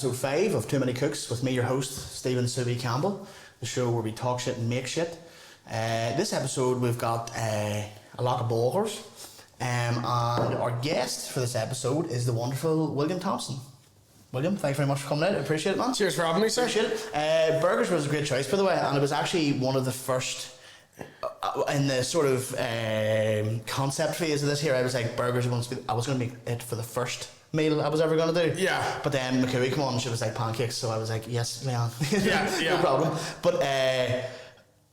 episode 5 of Too Many Cooks with me, your host, Stephen Subi Campbell, the show where we talk shit and make shit. This episode we've got a lot of burgers, and our guest for this episode is the wonderful William Thompson. William, thanks very much for coming out. I appreciate it, man. Cheers for having me, sir. Appreciate it. Burgers was a great choice, by the way, and it was actually one of the first in the sort of concept phase of this here. I was like, burgers I was going to make it for the first meal I was ever going to do. Yeah. But then McCooey came on and she was like pancakes, so I was like, yes, man. Yeah. No problem. But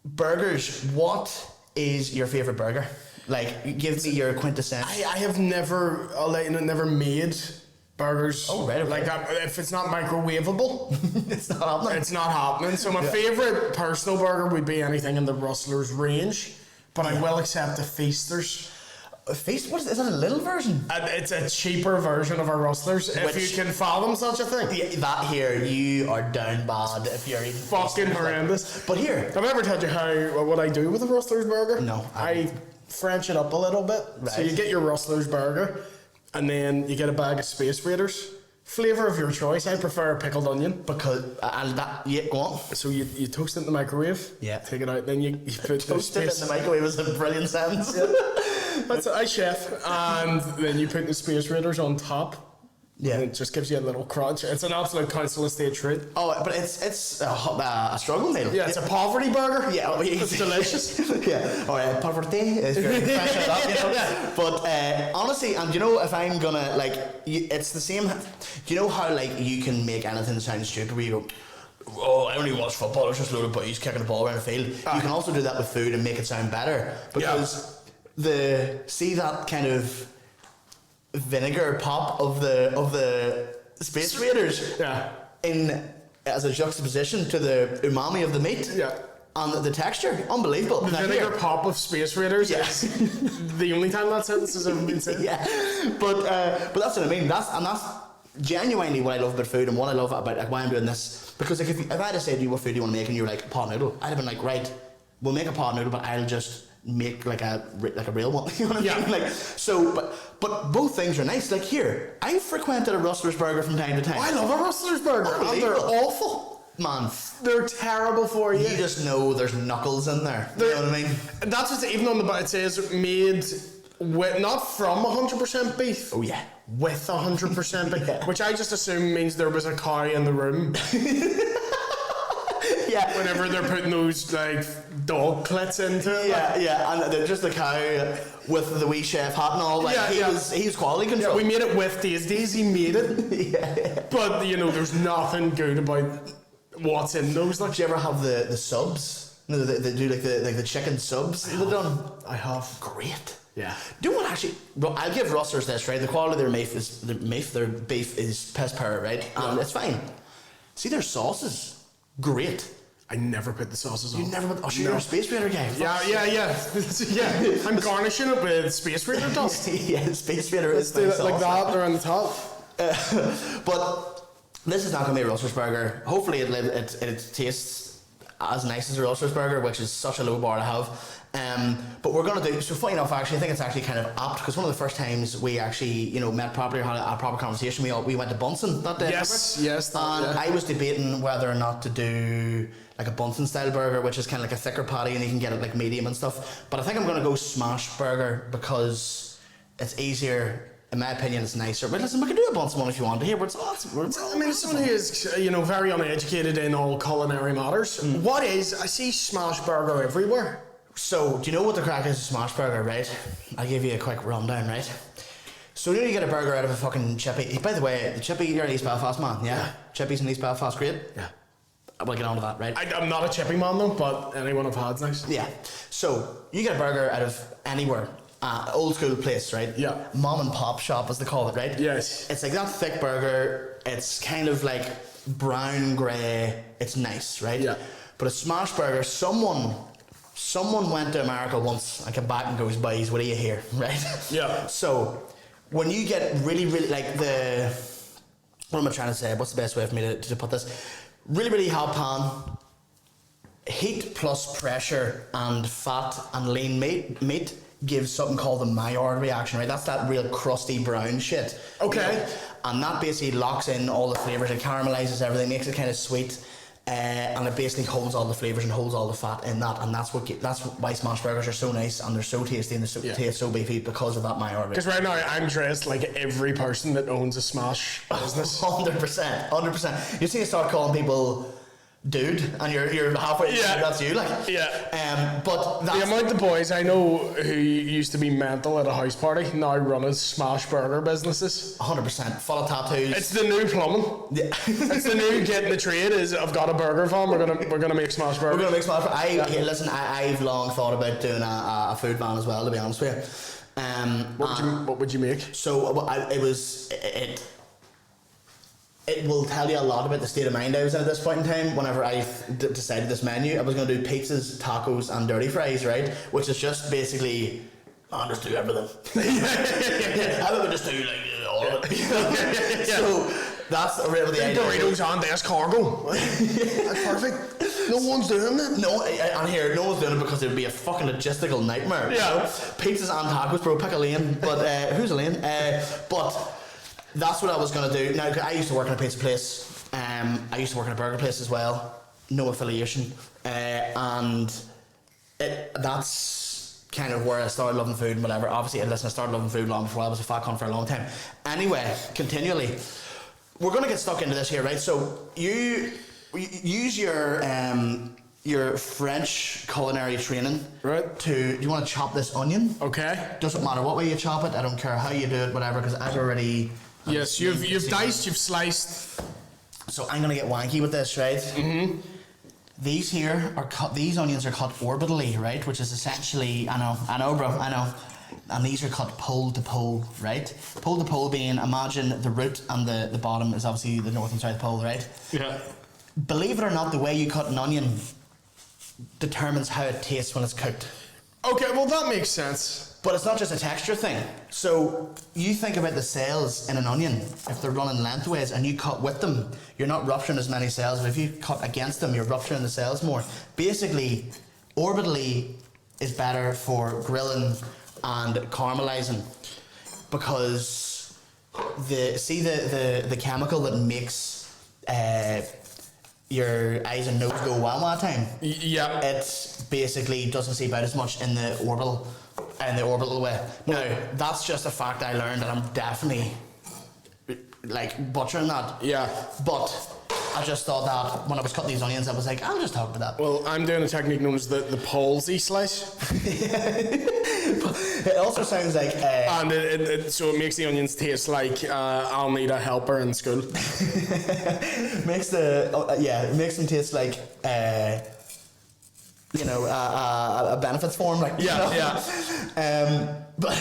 burgers, what is your favourite burger? Like, give me your quintessence. I have never made burgers. Oh, right, okay. Like that. If it's not microwavable, It's not happening. it's not happening. So my favourite personal burger would be anything in the Rustler's range, but I will accept the Feasters. Feast? What is that, a little version? It's a cheaper version of our Rustlers, if you can fathom such a thing. Yeah, that here, you are down bad if you're eating Fucking Feasters. horrendous. But here, Have I ever told you what I do with a Rustler's burger? No, I I French it up a little bit. Right. So you get your Rustler's burger, and then you get a bag of Space Raiders. Flavour of your choice. I prefer pickled onion. because and that, yeah, go on. So you toast it in the microwave. Yeah. Take it out. Then you put Toast it in the microwave is a brilliant sentence. That's it. I chef. And then you put the Space Raiders on top. Yeah. And it just gives you a little crunch. It's an absolute council estate treat. Oh, but it's a struggle meal. Yeah, it's a poverty burger. Yeah, well, It's delicious. Yeah. Oh, yeah. Poverty is very fresh it up, you know. Yeah. But honestly, and you know, if I'm gonna it's the same. Do you know how like you can make anything sound stupid? Where you go, oh, I only watch football. It's just a load of boys kicking the ball around the field. You can also do that with food and make it sound better because that kind of vinegar pop of the Space Raiders as a juxtaposition to the umami of the meat and the texture, unbelievable. The vinegar pop of Space Raiders is the only time that sentence has ever been said. Yeah, but that's what I mean. That's genuinely what I love about food and what I love about like why I'm doing this. Because like if I had said to you what food do you want to make and you were like pot noodle, I'd have been like, right, we'll make a pot noodle, but I'll just make like a real one. You know what I mean? Like so, but both things are nice. Like here, I frequented a Rustler's burger from time to time. I love a Rustler's burger. And they're awful. Man, they're terrible for you. You just know there's knuckles in there. You know what I mean? That's what's even on the back. It says made with not from 100% beef. Oh yeah, with 100% beef, which I just assume means there was a cow in the room. Yeah. Whenever they're putting those like dog clits into it. Yeah, and they're just the cow with the wee chef hat and all. Like he was quality control. Yeah, we made it with Daisy made it. Yeah. But you know, there's nothing good about what's in those. Like, did you ever have the subs? No, they do like the chicken subs. They've done. I have. Great. Yeah. Do you know what actually? Well, I'll give Rustlers this, right? The quality of their beef is piss poor, right? And it's fine. See their sauces, great. I never put the sauces on. You never put? Oh, sure, you're a Space Raider guy. Yeah. I'm garnishing it with Space Raider dust. Yeah, Space Raider is do it like that. They're on the top. But this is not gonna be a Rustler's burger. Hopefully, it tastes as nice as a Rustler's burger, which is such a low bar to have. But we're gonna do so. Funny enough, actually, I think it's actually kind of apt because one of the first times we actually, met properly or had a proper conversation, we went to Bunsen that day. Yes. I was debating whether or not to do like a Bunsen style burger, which is kind of like a thicker patty, and you can get it like medium and stuff. But I think I'm gonna go smash burger because it's easier. In my opinion, it's nicer. But listen, we can do a Bunsen one if you want to hear. I mean, as someone who is, very uneducated in all culinary matters, I see smash burger everywhere. So, do you know what the crack is of smash burger, right? I'll give you a quick rundown, right? So, you get a burger out of a fucking chippy. By the way, the chippy, you're in East Belfast, man, yeah? Chippies in East Belfast, great? Yeah. We'll get on to that, right? I'm not a chippy man though, but anyone I've had's nice. Yeah. So, you get a burger out of anywhere. Old school place, right? Yeah. Mom and pop shop, as they call it, right? Yes. It's like that thick burger. It's kind of like brown grey. It's nice, right? Yeah. But a smash burger, someone went to America once and came back and goes, boys, what do you hear, right? Yeah. So when you get really, really like what am I trying to say? What's the best way for me to put this? Really, really hot pan, heat plus pressure and fat and lean meat gives something called the Maillard reaction, right? That's that real crusty brown shit. Okay. Right? and that basically locks in all the flavours. It caramelizes everything, makes it kind of sweet. And it basically holds all the flavours and holds all the fat in that, and that's why smash burgers are so nice and they're so tasty and they taste so beefy because of that M.A.A.D. Because right now I'm dressed like every person that owns a smash business. 100%. You see, you start calling people dude, and you're halfway. Yeah, that's you, like. Yeah. But that's the amount of boys I know who used to be mental at a house party now running smash burger businesses. 100% full of tattoos. It's the new plumbing. Yeah. It's the new getting the trade. Is I've got a burger farm. We're gonna make smash burgers. We're gonna make smash. Listen. I've long thought about doing a food van as well. To be honest with you. What would you make? So it will tell you a lot about the state of mind I was in at this point in time. Whenever I decided this menu, I was going to do pizzas, tacos, and dirty fries, right? Which is just basically, I'll just do everything. I would just do like all of it. So that's really the idea. Burritos on desk cargo. That's perfect. No one's doing that. No, and here, no one's doing it because it would be a fucking logistical nightmare. Yeah. Pizzas and tacos, bro. Pick a lane. But who's a lane? But that's what I was going to do. Now, I used to work in a pizza place. I used to work in a burger place as well. No affiliation. And that's kind of where I started loving food and whatever. Obviously, I started loving food long before I was a fat cunt for a long time. Anyway, continually. We're going to get stuck into this here, right? So, you use your French culinary training, right? Do you want to chop this onion? Okay. Doesn't matter what way you chop it. I don't care how you do it, whatever, because I've already... Yes, you've diced, you've sliced. So I'm gonna get wanky with this, right? Mm-hmm. These here are cut. These onions are cut orbitally, right? Which is essentially, I know, bro, I know. And these are cut pole to pole, right? Pole to pole being, imagine the root and the bottom is obviously the north and south pole, right? Yeah. Believe it or not, the way you cut an onion determines how it tastes when it's cooked. Okay, well that makes sense. But it's not just a texture thing. So you think about the cells in an onion. If they're running lengthways and you cut with them, you're not rupturing as many cells. But if you cut against them, you're rupturing the cells more. Basically, orbitally is better for grilling and caramelizing because the chemical that makes your eyes and nose go wah time. Yeah. It basically doesn't seep out as much in the orbital way. Now, that's just a fact I learned, and I'm definitely like butchering that. Yeah. But I just thought that when I was cutting these onions, I was like, I'll just talk about that. Well, I'm doing a technique known as the palsy slice. It also sounds like... and so it makes the onions taste like I'll need a helper in school. It makes them taste like... a benefits form, like but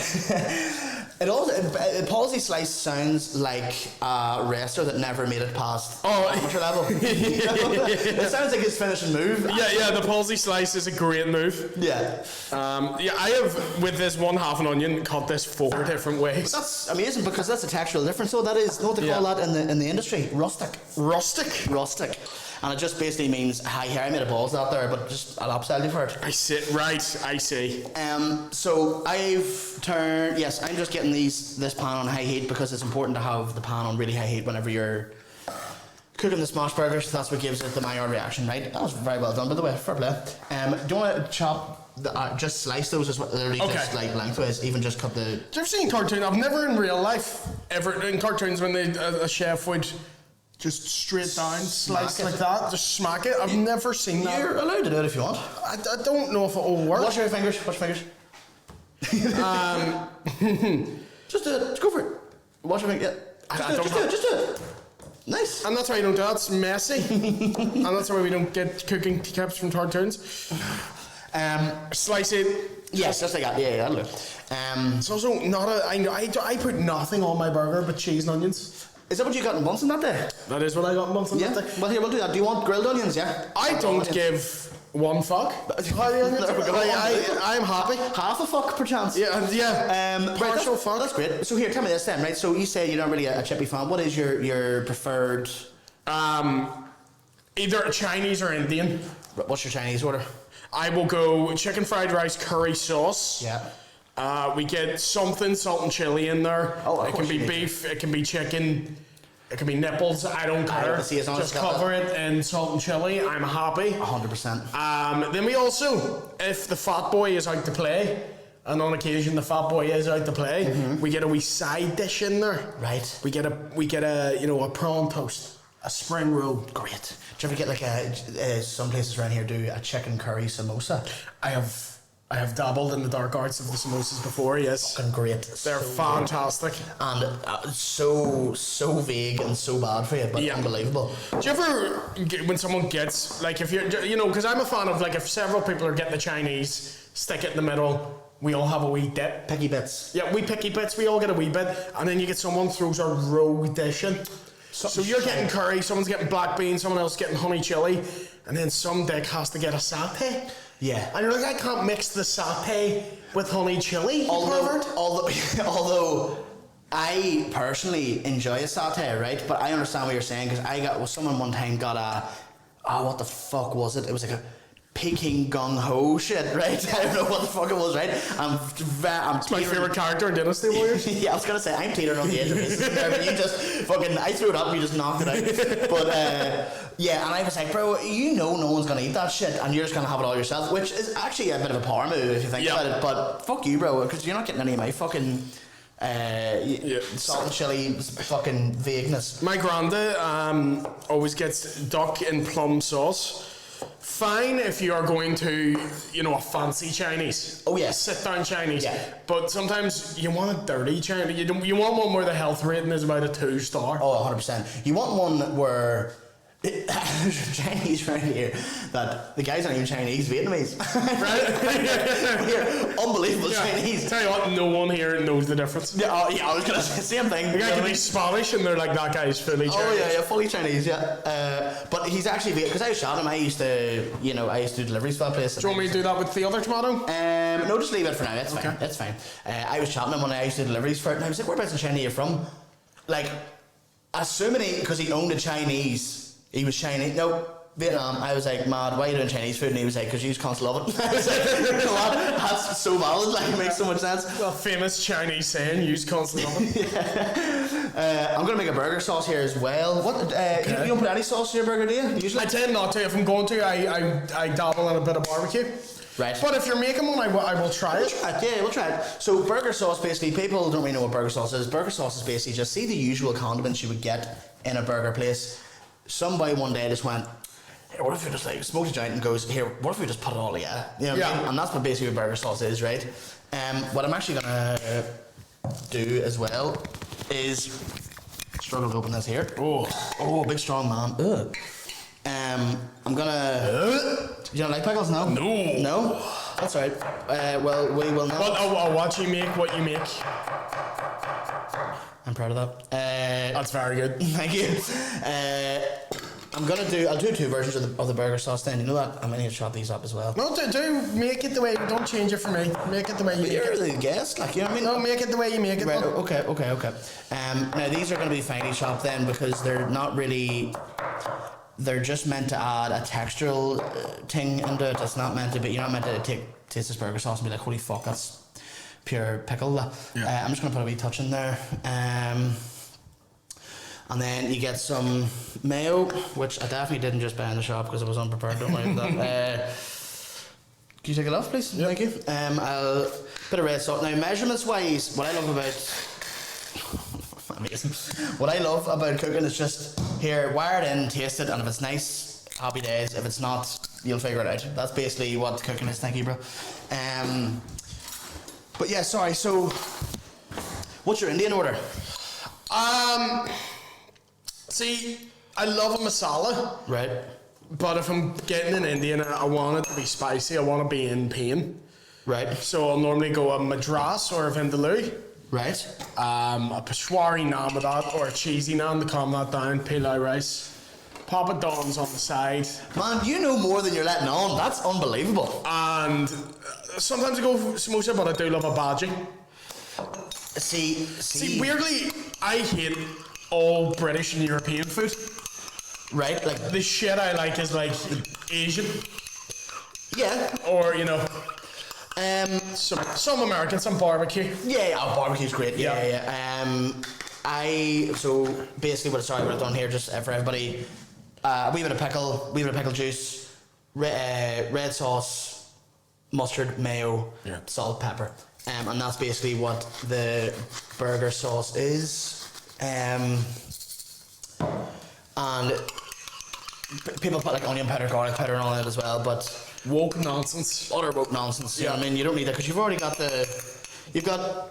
it also palsy slice sounds like a wrestler that never made it past amateur level. It sounds like his finishing move. Yeah, the palsy slice is a great move. Yeah. I have with this 1/2 an onion cut this 4 different ways. That's amazing because that's a textural difference. So that is, you know what they call that in the industry? Rustic. And it just basically means, hi, here I made a balls out there, but just I'll upsell you for it. I see. So I'm just getting this pan on high heat because it's important to have the pan on really high heat whenever you're cooking the smash burgers. That's what gives it the M.A.A.D reaction, right? That was very well done, by the way. Fair play. Do you want to chop, just slice those as well, literally just like lengthways, even just cut the... Do you ever seen cartoons? I've never in real life, ever in cartoons when a chef would... just straight down, slice like that, just smack it. I've never seen that. You're allowed to do it if you want. I don't know if it will work. Wash your fingers. Just do it. Just go for it. Wash your fingers. Yeah. Just do it. Nice. And that's why you don't do that. It's messy. And that's why we don't get cooking tips from cartoons. Slice it. Yes, just like that. Yeah, that'll do. It's also not I put nothing on my burger but cheese and onions. Is that what you got in Bunsen that day? That is what I got in Bunsen that day. Well, here, we'll do that. Do you want grilled onions, yeah? I don't give one fuck. I'm happy. Half a fuck, perchance. Yeah. Partial fuck. That's great. So here, tell me this then, right? So you say you're not really a chippy fan. What is your preferred... either Chinese or Indian. What's your Chinese order? I will go chicken fried rice curry sauce. Yeah. We get something salt and chili in there. Oh, of it can course be you need beef, it can be chicken, it can be nipples. I don't care. see, as long as Just it's got cover it in salt and chili. I'm happy. 100%. Then we also, if the fat boy is out to play, and on occasion the fat boy is out to play, we get a wee side dish in there. Right. We get a a prawn toast, a spring roll. Great. Do you ever get like some places around here do a chicken curry samosa? I have dabbled in the dark arts of the samosas before. Yes. Fucking great. They're fantastic. And so vague and so bad for you, but unbelievable. Do you ever get, when someone gets like, if you're because I'm a fan of, like, if several people are getting the Chinese, stick it in the middle. We all have a wee dip. Picky bits. Yeah, we picky bits. We all get a wee bit, and then you get someone throws a rogue dish in. So you're getting curry, someone's getting black beans, someone else getting honey chili, and then some dick has to get a satay. Yeah. And you're like, I can't mix the satay with honey chili. Although I personally enjoy a satay, right? But I understand what you're saying, because someone one time got what the fuck was it? It was like a Peking gung ho shit, right? I don't know what the fuck it was, right? It's my favourite character in Dynasty Warriors. Yeah, I was gonna say I'm teetering on the edge of this, but you just fucking I threw it up and you just knocked it out. But yeah, and I was like, bro, no one's gonna eat that shit, and you're just gonna have it all yourself, which is actually a bit of a power move if you think about it. But fuck you, bro, because you're not getting any of my fucking salt and chili fucking vagueness. My granda always gets duck in plum sauce. Fine if you are going to, a fancy Chinese. Oh, yeah. Sit down Chinese. Yeah. But sometimes you want a dirty Chinese. You want one where the health rating is about a 2-star. Oh, 100%. You want one where there's Chinese around here that the guys aren't even Chinese, Vietnamese. Right? Here, unbelievable Chinese. Tell you what, no one here knows the difference. Yeah, I was gonna say the same thing. The guy could be Spanish and they're like, that guy's fully Chinese. Oh yeah, fully Chinese, yeah. But he's actually, because I was shouting him, I used to do deliveries for that place. Do you want me to do that with the other tomato? No, just leave it for now. It's fine. It's fine. I was chatting him when I used to do deliveries for it, and I was like, "Whereabouts in China are you from?" Like, assuming because he owned a Chinese. He was Chinese. No, Vietnam. I was like, "M.A.A.d, why are you doing Chinese food?" And he was like, "Because you just can't love it." I was like, "You know what? That's so valid. Like, it makes so much sense." Well, famous Chinese saying, "Use constant love it." Yeah. I'm gonna make a burger sauce here as well. What? You don't put any sauce in your burger, do you? Usually, I tend not to. If I'm going to, I dabble in a bit of barbecue. Right. But if you're making one, I will try it. Yeah, we'll try it. So burger sauce, basically, people don't really know what burger sauce is. Burger sauce is basically just see the usual condiments you would get in a burger place. Somebody one day just went, "Hey, what if we just like smoked a joint and goes, here, what if we just put it all together?" You know what I mean? And that's what basically what burger sauce is, right? What I'm actually gonna do as well is struggle to open this here. Oh, big strong man. Ugh. I'm gonna. Do you don't like pickles? No. No. That's all right. Well, we will not. But I'll watch you make what you make. I'm proud of that. That's very good. Thank you. I'll do two versions of the burger sauce then. You know that? I'm going to chop these up as well. No, do make it the way. Don't change it for me. Make it the way you make You're it. the guest, like, you know what I mean? No, make it the way you make it. Right, okay. Now these are going to be finely chopped then, because they're not really. They're just meant to add a textural thing into it. It's not meant to be. You're not meant to taste this burger sauce and be like, holy fuck, that's pure pickle. Yeah. I'm just going to put a wee touch in there. And then you get some mayo, which I definitely didn't just buy in the shop because I was unprepared. Don't worry about that. Can you take it off, please? Yep. Thank you. I'll bit of red salt. Now, measurements wise, what I love about amazing. What I love about cooking is just here, wire it in, taste it, and if it's nice, happy days. If it's not, you'll figure it out. That's basically what cooking is. Thank you, bro. But yeah, sorry. So, what's your Indian order? See, I love a masala. Right. But if I'm getting an Indian, I want it to be spicy. I want to be in pain. Right. So I'll normally go a madras or a vindaloo. Right. A peshwari naan with that, or a cheesy naan to calm that down. Pilau rice. Papa Don's on the side. Man, you know more than you're letting on. That's unbelievable. And sometimes I go for samosa, but I do love a bhaji. See, weirdly, I hate all British and European food. Right, like the shit I like is like Asian. Yeah. Or, you know. Some American, some barbecue. Yeah, barbecue's great. Yeah. So basically, what I've done here, just for everybody, a wee bit of pickle juice, red sauce, mustard, mayo, salt, pepper, and that's basically what the burger sauce is. And people put like onion powder, garlic powder, and all that as well, but woke nonsense. Utter woke nonsense. Yeah, I mean, you don't need that because you've already got you've got.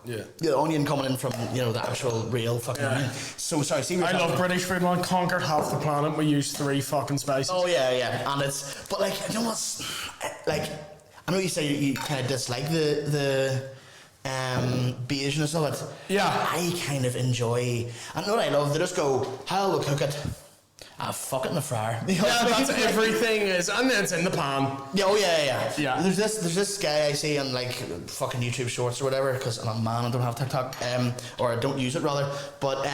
Yeah. The onion coming in from, the actual real fucking onion. So, sorry, see I love British food, man. Conquered half the planet. We use 3 fucking spices. Oh, yeah. And but like, you know what's, like, I know you say you kind of dislike the beigeness of it. Yeah. I kind of enjoy, I know what I love, they just go, how will we cook it? Fuck it in the fryer. Yeah, that's everything is, and then it's in the pan. Yeah. There's this guy I see on like fucking YouTube Shorts or whatever, because I'm a man, I don't have TikTok, or I don't use it rather. But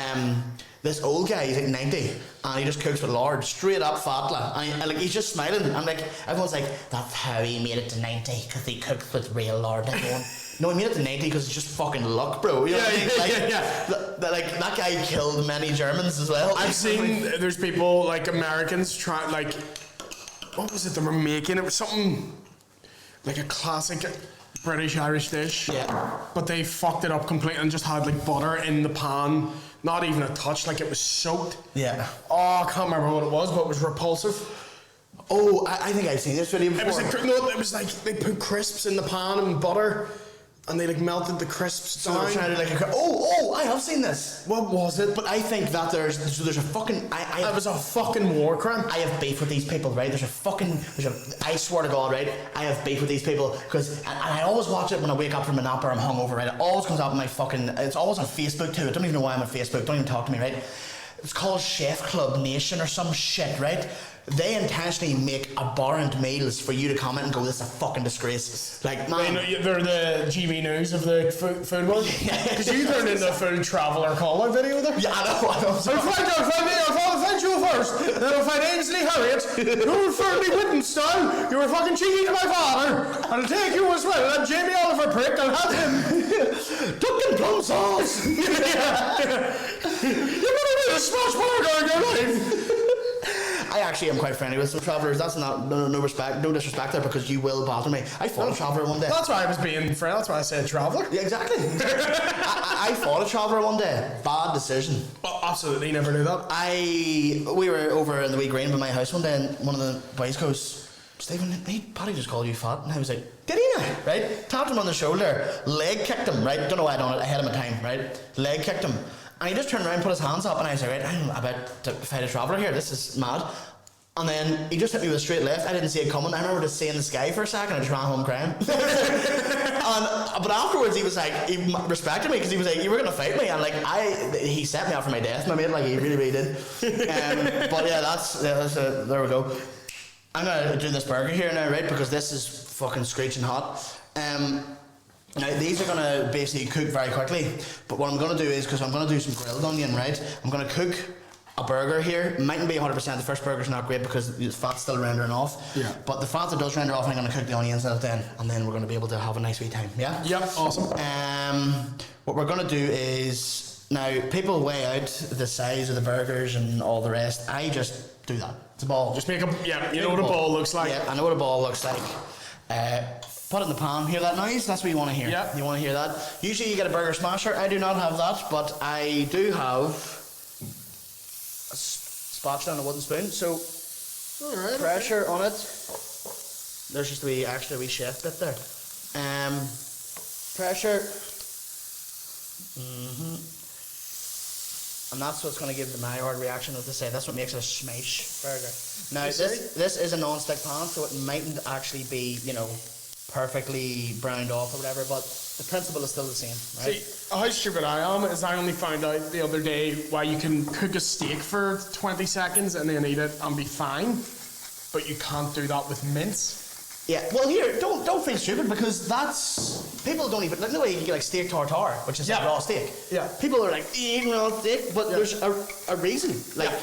this old guy, he's like 90, and he just cooks with lard, straight up fat and like he's just smiling, and like everyone's like, that's how he made it to 90, because he cooked with real lard. And going, no, he made it to 90 because it's just fucking luck, bro. You know what I mean? Like that guy killed many Germans as well. I've seen there's people like Americans try like, what was it they were making? It was something like a classic British Irish dish. Yeah. But they fucked it up completely and just had like butter in the pan, not even a touch, like it was soaked. Yeah. Oh, I can't remember what it was, but it was repulsive. Oh, I think I've seen this video before. It was like they put crisps in the pan and butter, and they like melted the crisps down. So they're trying to like I have seen this. What was it? But I think that there's a fucking it was a fucking war crime. I have beef with these people, right? I swear to God, right? I have beef with these people because and I always watch it when I wake up from a nap or I'm hungover, right? It always comes up on my it's always on Facebook too. I don't even know why I'm on Facebook. Don't even talk to me, right? It's called Chef Club Nation or some shit, right? They intentionally make abhorrent meals for you to comment and go, this is a fucking disgrace. Like, man. They're the GB News of the food world. Because you turned into a food traveller call-out video there. Yeah, I know. I'll find you first. Then I'll find Ainsley Harriott, who referred me Whittenstone. You were fucking cheeky to my father. And I'll take you as well. And Jamie Oliver prick, I'll have him. Duck and plum sauce. You're going to be a smash burger in your life. I actually am quite friendly with some travellers. That's not no disrespect there, because you will bother me. I fought a traveller one day. That's why I was being friendly. That's why I said traveller. Yeah, exactly. I fought a traveller one day. Bad decision. Oh, absolutely, never knew that. We were over in the wee green by my house one day, and one of the boys goes, Stephen, Paddy just called you fat, and I was like, did he now? Right? Tapped him on the shoulder, leg kicked him. Right? Don't know why I done it. Ahead of my time. Right? Leg kicked him. And he just turned around and put his hands up, and I was like, right, I'm about to fight a traveller here. This is mad. And then he just hit me with a straight left. I didn't see it coming. I remember just seeing the sky for a second. I just ran home crying. But afterwards, he was like, he respected me because he was like, you were gonna fight me, and like he set me up for my death, my mate. Like he really did. But yeah, there we go. I'm gonna do this burger here now, right? Because this is fucking screeching hot. Now these are gonna basically cook very quickly, but what I'm gonna do is, because I'm gonna do some grilled onion, right? I'm gonna cook a burger here. Mightn't be 100%. The first burger's not great because the fat's still rendering off. Yeah. But the fat that does render off, I'm gonna cook the onions out then, and then we're gonna be able to have a nice wee time. Yeah. Yep. Awesome. What we're gonna do is, now people weigh out the size of the burgers and all the rest. I just do that. It's a ball. Just make a you know what a ball looks like. Yeah, I know what a ball looks like. Put it in the pan. Hear that noise? That's what you want to hear. Yep. You want to hear that? Usually you get a burger smasher. I do not have that, but I do have a spatula and a wooden spoon. So pressure on it. There's just a wee extra wee chef bit there. Pressure. And that's what's going to give the M.A.A.d reaction, as they say. That's what makes it a smash burger. Now, this is a non-stick pan, so it mightn't actually be, perfectly browned off or whatever, but the principle is still the same, right? See, how stupid I am is I only found out the other day why you can cook a steak for 20 seconds and then eat it and be fine, but you can't do that with mince. Yeah, well here, don't feel stupid, because that's, people don't even, like, no way you can get like steak tartare, which is like raw steak. Yeah. People are like, eating raw steak, but there's a reason. Like,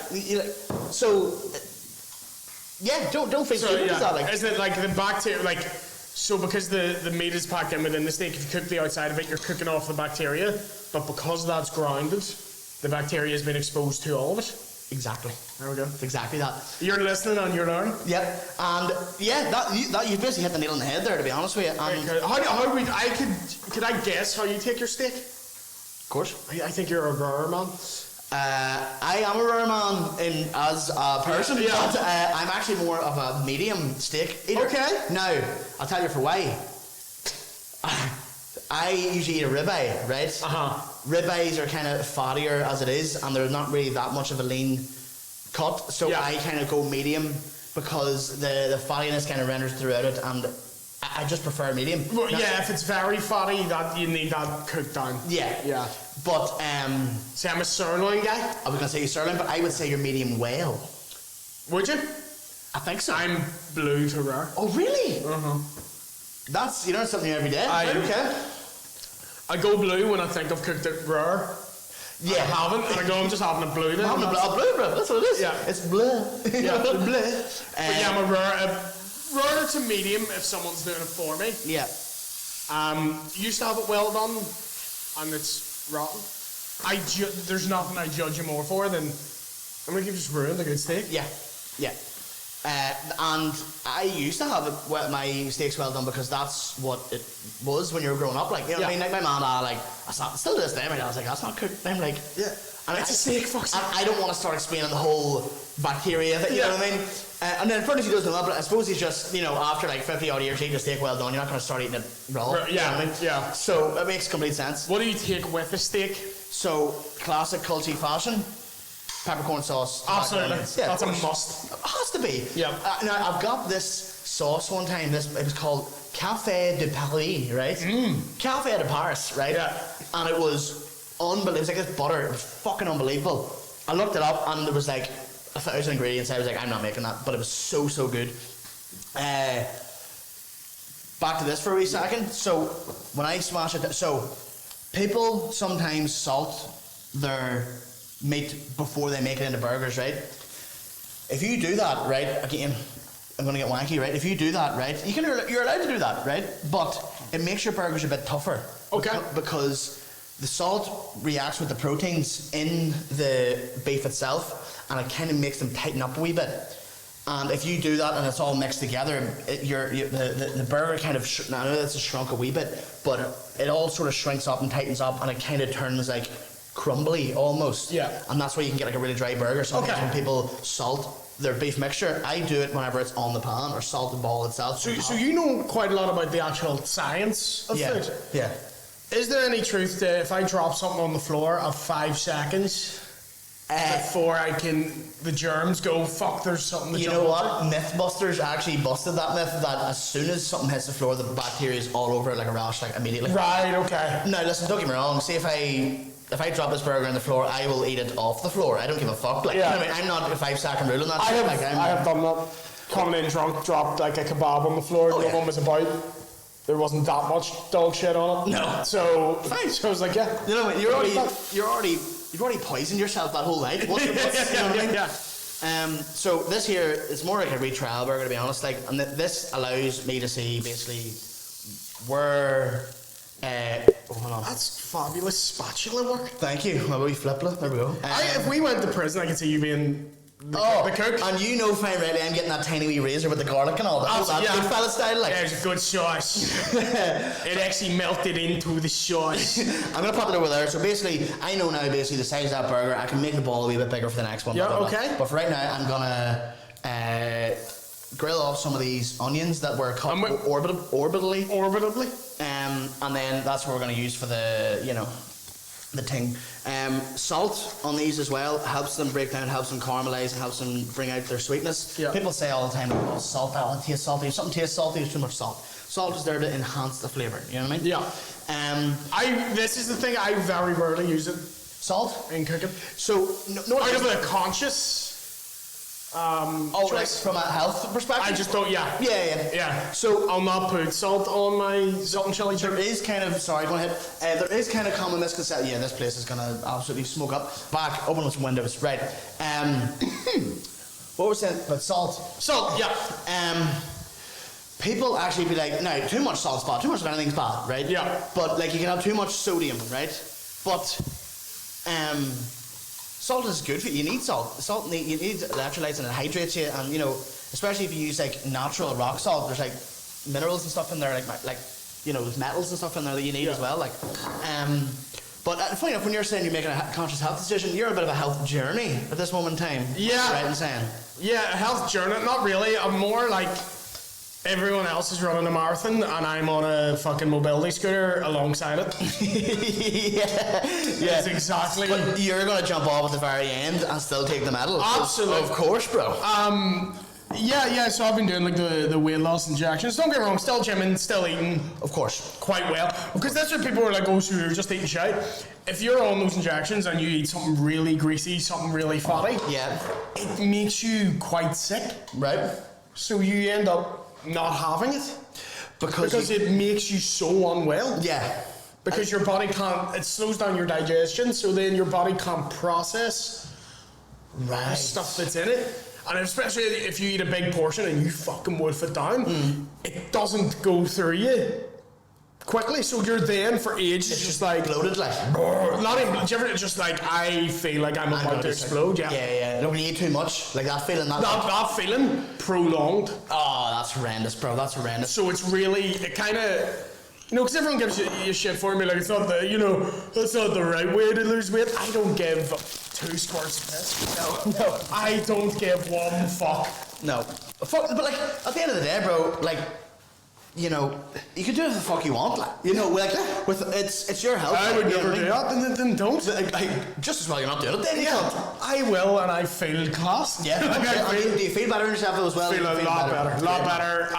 so, yeah, don't feel stupid with that. Like, is it like the bacteria, like, So because the meat is packed in within the steak, if you cook the outside of it, you're cooking off the bacteria. But because that's grounded, the bacteria has been exposed to all of it. Exactly. There we go. It's exactly that. You're listening and you're learning. Yep. And yeah, that you basically hit the nail on the head there, to be honest with you. And Could I guess how you take your steak? of course. I think you're a rarer man. I am a rare man as a person, Yeah. but I'm actually more of a medium steak eater. Okay. Now, I'll tell you for why. I usually eat a ribeye, right? Ribeyes are kind of fattier as it is, and they're not really that much of a lean cut, so Yeah. I kind of go medium because the fattiness kind of renders throughout it, and I just prefer medium. Well, Now- yeah, if it's very fatty, that you need that cooked down. Yeah. Yeah. But See, I'm a sirloin guy. I was gonna say sirloin, but I would say you're medium well. Would you? I think so. I'm blue to rare. Oh really? That's you learn something every day. Okay. I go blue when I think I've cooked it rare. Yeah. I haven't, and I go, I'm just having a blue then. I'm a blue, bro. That's what it is. Yeah. It's blue. Yeah, blue. But yeah, I'm a rare to medium if someone's doing it for me. Yeah. Used to have it well done, and it's rotten. There's nothing I judge you more for than I'm gonna give you just ruined a good steak. Yeah. Yeah. And I used to have it, my steaks well done because that's what it was when you were growing up. Like, you know what I mean? Like my mom, still to this day, my dad was like, that's not cooked. I'm like, Yeah. And It's a steak, fuck's sake. I don't want to start explaining the whole bacteria thing, you know what I mean? And then furnace he does know that, but I suppose he's just, after like 50 odd years, eating a steak well done, you're not going to start eating it raw. Yeah, you know what I mean? yeah. So it makes complete sense. What do you take with a steak? So, classic culty fashion, peppercorn sauce. Absolutely. Yeah, That's a of course. must. It has to be. Yeah. Now, I've got this sauce one time, it was called Café de Paris, right? Café de Paris, right? Yeah. And it was unbelievable. It was like this butter. It was fucking unbelievable. I looked it up and there was like 1,000 ingredients. I was like, I'm not making that. But it was so, so good. Back to this for a wee second. So, when I smash it, so people sometimes salt their meat before they make it into burgers, right? If you do that, right, again, I'm gonna get wanky, right? If you do that, right, you're allowed to do that, right? But it makes your burgers a bit tougher. Okay. Because the salt reacts with the proteins in the beef itself, and it kind of makes them tighten up a wee bit. And if you do that and it's all mixed together, the burger kind of, now I know it's shrunk a wee bit, but it all sort of shrinks up and tightens up, and it kind of turns like crumbly almost. Yeah. And that's why you can get like a really dry burger. Sometimes Okay. when people salt their beef mixture, I do it whenever it's on the pan, or salt the ball itself. So you know quite a lot about the actual science of yeah. food. Yeah. Is there any truth to if I drop something on the floor of 5 seconds before the germs go, fuck, there's something to You jump know onto? what? Mythbusters actually busted that myth that as soon as something hits the floor, the bacteria is all over it like a rash, like immediately. Right, okay. Now listen, don't get me wrong. See, if I drop this burger on the floor, I will eat it off the floor. I don't give a fuck. Like, Yeah. you know what I mean? I'm not a 5 second rule on that. I shit. have done that. Coming in drunk, dropped like a kebab on the floor. Oh, no yeah. one was about. There wasn't that much dog shit on it. No. So, Fine. so I was like, yeah. You know what? You've already poisoned yourself that whole night. What's, you know what I mean? Yeah. So this here, it's more like a retrial burger, to be honest. Like, and this allows me to see basically where. Hold on. That's fabulous spatula work. Thank you. My wee fliplet. There we go. If we went to prison, I could see you being the cook. And you know fine rightly I'm getting that tiny wee razor with the garlic and all that. Absolutely, That yeah. good fella style, like. There's a good sauce. It actually melted into the sauce. I'm gonna pop it over there. So basically, I know now basically the size of that burger. I can make the ball a wee bit bigger for the next one. Yeah, blah, blah, blah. okay. But for right now, I'm gonna grill off some of these onions that were cut orbitally. And then that's what we're gonna use for the the thing. Salt on these as well helps them break down, helps them caramelize, and helps them bring out their sweetness. Yeah. People say all the time, oh, salt, it tastes salty. If something tastes salty, there's too much salt. Salt is there to enhance the flavour, you know what I mean? Yeah. This is the thing, I very rarely use it Salt? in cooking. So, no Out of a conscious like choice. from a health perspective? I just don't, yeah. Yeah. So, I'll not put salt on my salt and chili there chicken. is kind of, sorry, go ahead. There is kind of common misconception. Yeah, this place is going to absolutely smoke up. Back, open some windows. Right. What was saying about salt? Salt, yeah. people actually be like, no, too much salt's bad, too much of anything's bad, right? Yeah. But like you can have too much sodium, right? But salt is good for you. You need salt. You need electrolytes and it hydrates you, and you know, especially if you use like natural rock salt, there's like minerals and stuff in there, like you know, there's metals and stuff in there that you need as well. Like, but funny enough, when you're saying you're making a conscious health decision, you're a bit of a health journey at this moment in time. Yeah. Right in saying. Yeah, a health journey. Not really. I'm more like everyone else is running a marathon and I'm on a fucking mobility scooter alongside it. Yeah. That's exactly. But you're gonna jump off at the very end and still take the medal. Absolutely. Of course, bro. Yeah, so I've been doing like the weight loss injections. Don't get me wrong, still gymming, still eating. Of course. Quite well. Because that's what people are like, oh, so you're just eating shit. If you're on those injections and you eat something really greasy, something really fatty, yeah, it makes you quite sick. Right. So you end up not having it. Because it makes you so unwell. Yeah. Because your body can't, it slows down your digestion, so then your body can't process the stuff that's in it. And especially if you eat a big portion and you fucking wolf it down, it doesn't go through you quickly. So you're then for ages It's just like bloated, like. Not even. Do you ever just like I feel like I'm about to explode? Yeah. Yeah. No, when you eat too much, like that feeling. That feeling prolonged. Oh, that's horrendous, bro. That's horrendous. So it's really it kind of. You know, because everyone gives you shit for me, like it's not the, you know, that's not the right way to lose weight. I don't give 2 squirts of piss. No. I don't give one fuck. No. Fuck, but like, at the end of the day, bro, like, you know, you can do whatever the fuck you want, like, you know, like, it's your health. I would like, never do that, then don't. Like, just as well you're not doing it, then you can't. I will, and I feel class. Yeah. Like, Do you feel better in yourself as well? Feel a lot better.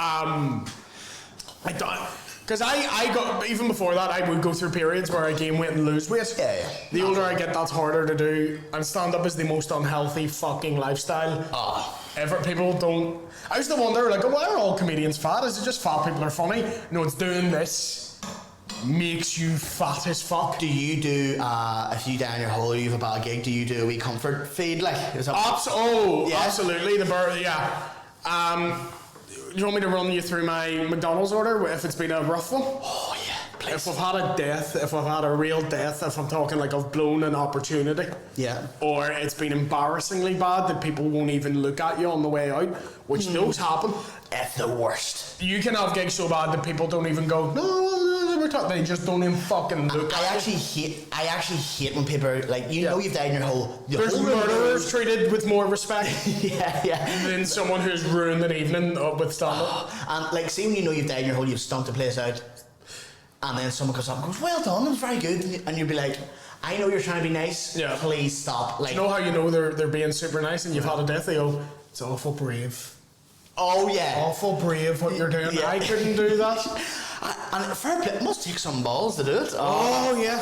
I don't. Because I got, even before that, I would go through periods where I gain weight and lose weight. Yeah. The older I get, that's harder to do. And stand-up is the most unhealthy fucking lifestyle ever. People don't... I used to wonder, like, why are all comedians fat? Is it just fat people are funny? No, it's doing this makes you fat as fuck. Do you do, if you down your hole or you have a bad gig, do you do a wee comfort feed, like? Is that Absolutely. The bird, yeah. Do you want me to run you through my McDonald's order if it's been a rough one? Oh, yeah, please. If I've had a death, if I've had a real death, if I'm talking like I've blown an opportunity. Yeah. Or it's been embarrassingly bad that people won't even look at you on the way out, which does happen. It's the worst. You can have gigs so bad that people don't even go, no, we're talking. They just don't even fucking look at you. I actually hate when people are like, you know you've died in your hole. There's murderers treated with more respect yeah. than someone who's ruined an evening with stand-up. And like, see when you know you've died in your hole, you've stumped the place out, and then someone comes up and goes, well done, it was very good, and you'll be like, I know you're trying to be nice, please stop. Like, you know how you know they're being super nice and you've had a death? They go, it's awful brave. Oh yeah. Awful brave what you're doing. Yeah. I couldn't do that. And fair play, it must take some balls to do it. Oh yeah.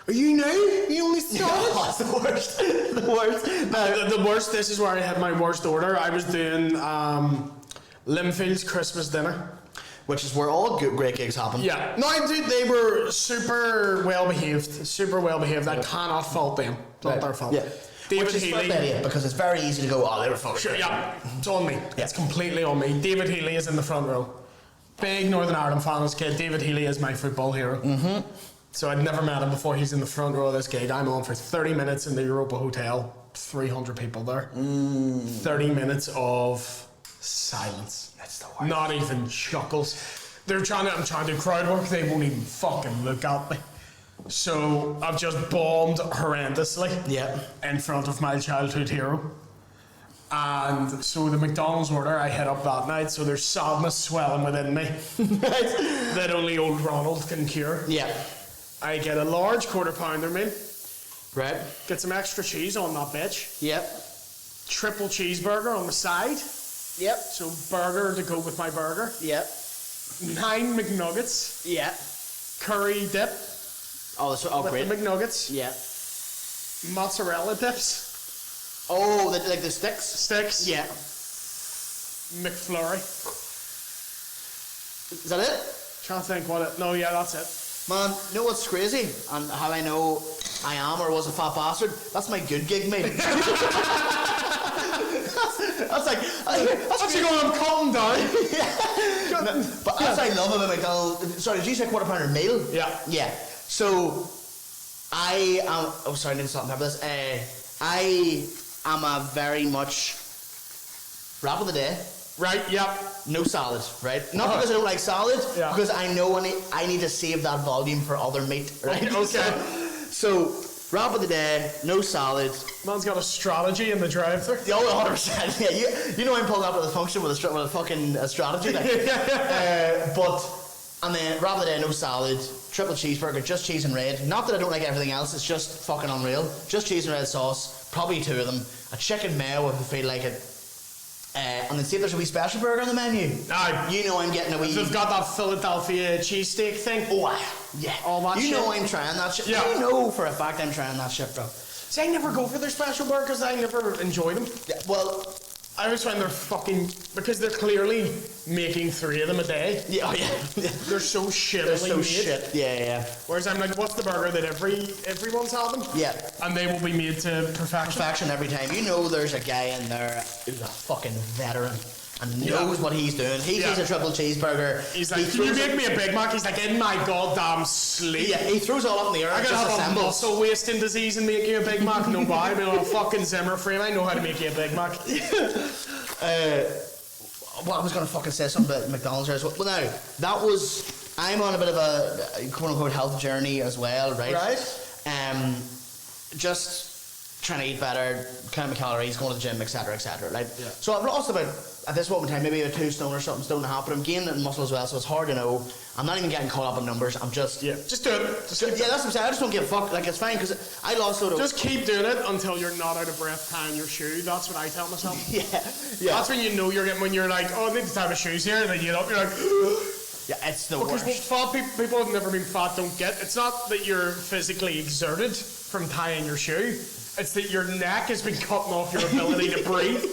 Are you new? You only started? No, it's the worst. The worst. No. The worst, this is where I had my worst order. I was doing Linfield's Christmas dinner. Which is where all great gigs happen. Yeah. No, dude, they were super well behaved. I cannot fault them. It's not their fault. Yeah. David Which is Healy. Because it's very easy to go, oh, they were fucking Sure, yeah. It's on me. Yeah. It's completely on me. David Healy is in the front row. Big Northern Ireland fan as a kid. David Healy is my football hero. Mm-hmm. So I'd never met him before. He's in the front row of this gig. I'm on for 30 minutes in the Europa Hotel. 300 people there. 30 minutes of silence. That's the worst. Not even chuckles. I'm trying to do crowd work. They won't even fucking look at me. So I've just bombed horrendously in front of my childhood hero. And so the McDonald's order I hit up that night, so there's sadness swelling within me that only old Ronald can cure. Yeah. I get a large quarter pounder, man. Right. Get some extra cheese on that bitch. Yep. Triple cheeseburger on the side. Yep. So burger to go with my burger. Yep. 9 McNuggets. Yep. Curry dip. Oh, with great. the McNuggets. Yep. Mozzarella dips. Oh, like the sticks? Sticks. Yeah. McFlurry. Is that it? Trying to think what it... No, yeah, that's it. Man, you know what's crazy? And how I know I am or was a fat bastard? That's my good gig, mate. That's like... That's you going, I'm calming down. But as I love about McDonald's, sorry, did you say quarter pounder meal? Yeah. Yeah. So I am. Oh, sorry, I need to stop and have this. I am a very much wrap of the day. Right. Yep. No salad, right? Not because I don't like salad, Yeah. because I know I need to save that volume for other meat, right? Okay. So wrap of the day, no salad. Man's got a strategy in the drive-thru. The other 100%. Yeah, you know I'm pulling up to the function with a fucking strategy. Like. And then wrap of the day, no salad, triple cheeseburger, just cheese and red. Not that I don't like everything else, it's just fucking unreal. Just cheese and red sauce, probably 2 of them. A chicken mayo if I feel like it. And then see if there's a wee special burger on the menu. Aye. You know I'm getting a wee... They've got that Philadelphia cheesesteak thing. Oh, yeah. All that you shit. know I'm trying that shit. Yeah. You know for a fact I'm trying that shit, bro. See, I never go for their special burgers. I never enjoy them. Yeah, well... I always find they're fucking... Because they're clearly making 3 of them a day. Yeah, oh yeah. They're so shittily They're so made. shit. Yeah. Whereas I'm like, what's the burger that everyone's having? Yeah. And they will be made to perfection. Perfection every time. You know there's a guy in there who's a fucking veteran and knows what he's doing. He sees a triple cheeseburger. He's like, can you make me a Big Mac? He's like, in my goddamn sleep. Yeah, he throws all up in the air. I could just have assembles. a muscle wasting disease and make you a Big Mac. No bother. I've been on a fucking Zimmer frame. I know how to make you a Big Mac. Well, I was going to fucking say something about McDonald's as well. Well, now, that was... I'm on a bit of a quote-unquote health journey as well, right? Right. Just trying to eat better, count my calories, going to the gym, etc., right? Yeah. So I've lost about, at this moment in time, maybe about 2 stone or something, stone and a half, but I'm gaining it in muscle as well, so it's hard to know. I'm not even getting caught up in numbers. I'm just... Yeah, just do it. Just yeah, that's what I'm saying. I just don't give a fuck. Like, it's fine, because I lost sort of... Just keep doing it until you're not out of breath tying your shoe. That's what I tell myself. Yeah. That's when you know you're getting, when you're like, oh, I need to tie my shoes here, and then you get up, you're like, Yeah, it's the because worst. what fat people who've never been fat don't get, it's not that you're physically exerted from tying your shoe, it's that your neck has been cutting off your ability to breathe.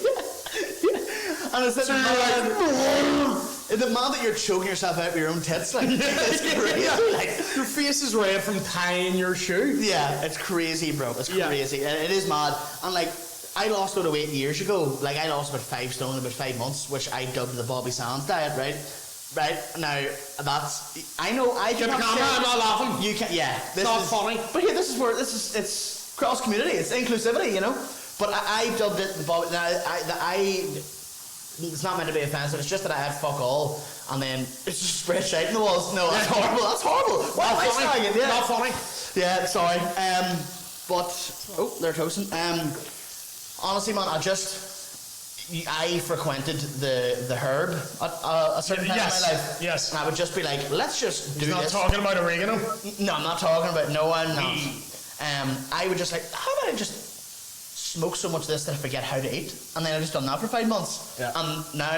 And it's So you're like, the man that you're choking yourself out with your own tits, like, it's crazy. Like, your face is red from tying your shoe. yeah, it's crazy, bro. It's Yeah. crazy. It is mad. And like, I lost a lot of weight years ago. Like, I lost about 5 stone in about 5 months, which I dubbed the Bobby Sands diet, right? Right now, that's I know I Get the cannot camera, say- I'm not laughing. You can, yeah. This Not is funny. But here, this is where it's cross community. It's inclusivity, you know. But I dubbed it the Bobby. Now, it's not meant to be offensive. It's just that I had fuck all, and then it's just spread shite in the walls. No, that's horrible. That's horrible. Why am I saying it? Yeah. Not funny. Yeah, sorry. But oh, they're toasting. Honestly, man, I frequented the herb at a certain time in my life. Yes. And I would just be like, let's just do He's not this. talking about oregano. No, I'm not talking about no one. No. I would just like, how about I just smoke so much of this that I forget how to eat? And then I just done that for 5 months. Yeah. And now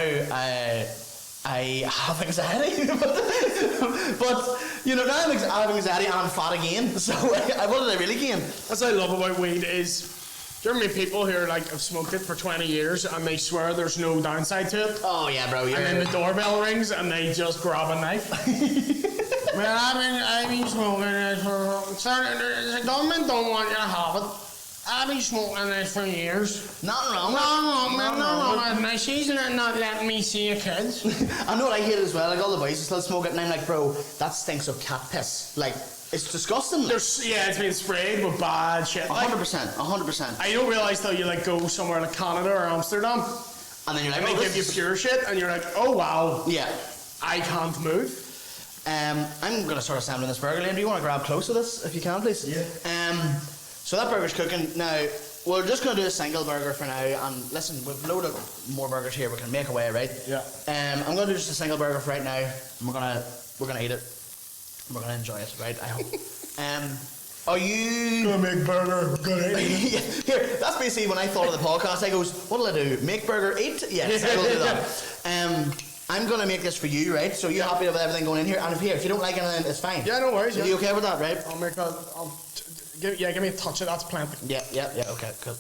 I have anxiety. but you know, now I have anxiety and I'm fat again. So what did I really gain? That's what I love about weed is, do you know how many people here like have smoked it for 20 years and they swear there's no downside to it? Oh yeah, bro. You're... And then the doorbell rings and they just grab a knife. Well, I've been smoking this for... The government don't want you to have it. I've been smoking this for years. Nothing wrong. No. My she's not letting me see your kids. I know what I hate as well. Like all the boys still smoke it, and I'm like, bro, that stinks of cat piss. Like, it's disgusting. Like. It's been sprayed with bad shit. 100%. I don't realise till you like go somewhere like Canada or Amsterdam, And then you're like, and they give you pure shit, and you're like, oh wow, yeah. I can't move. I'm gonna start assembling this burger. Liam, do you want to grab close to this if you can, please? Yeah. So that burger's cooking now. We're just gonna do a single burger for now. And listen, we've loaded more burgers here. We can make away, right? Yeah. I'm gonna do just a single burger for right now. And we're gonna eat it. We're gonna enjoy it, right? I hope. Are you Gonna make burger, gonna eat it. Here, that's basically when I thought of the podcast. I goes, what'll I do? Make burger, eat? Yes, I will do that. I'm gonna make this for you, right? So you're happy with everything going in here? And if you don't like anything, it's fine. Yeah, no worries. Are Yeah. you okay with that, right? I'll make that. Give me a touch of that's plenty. Yeah, okay, cool.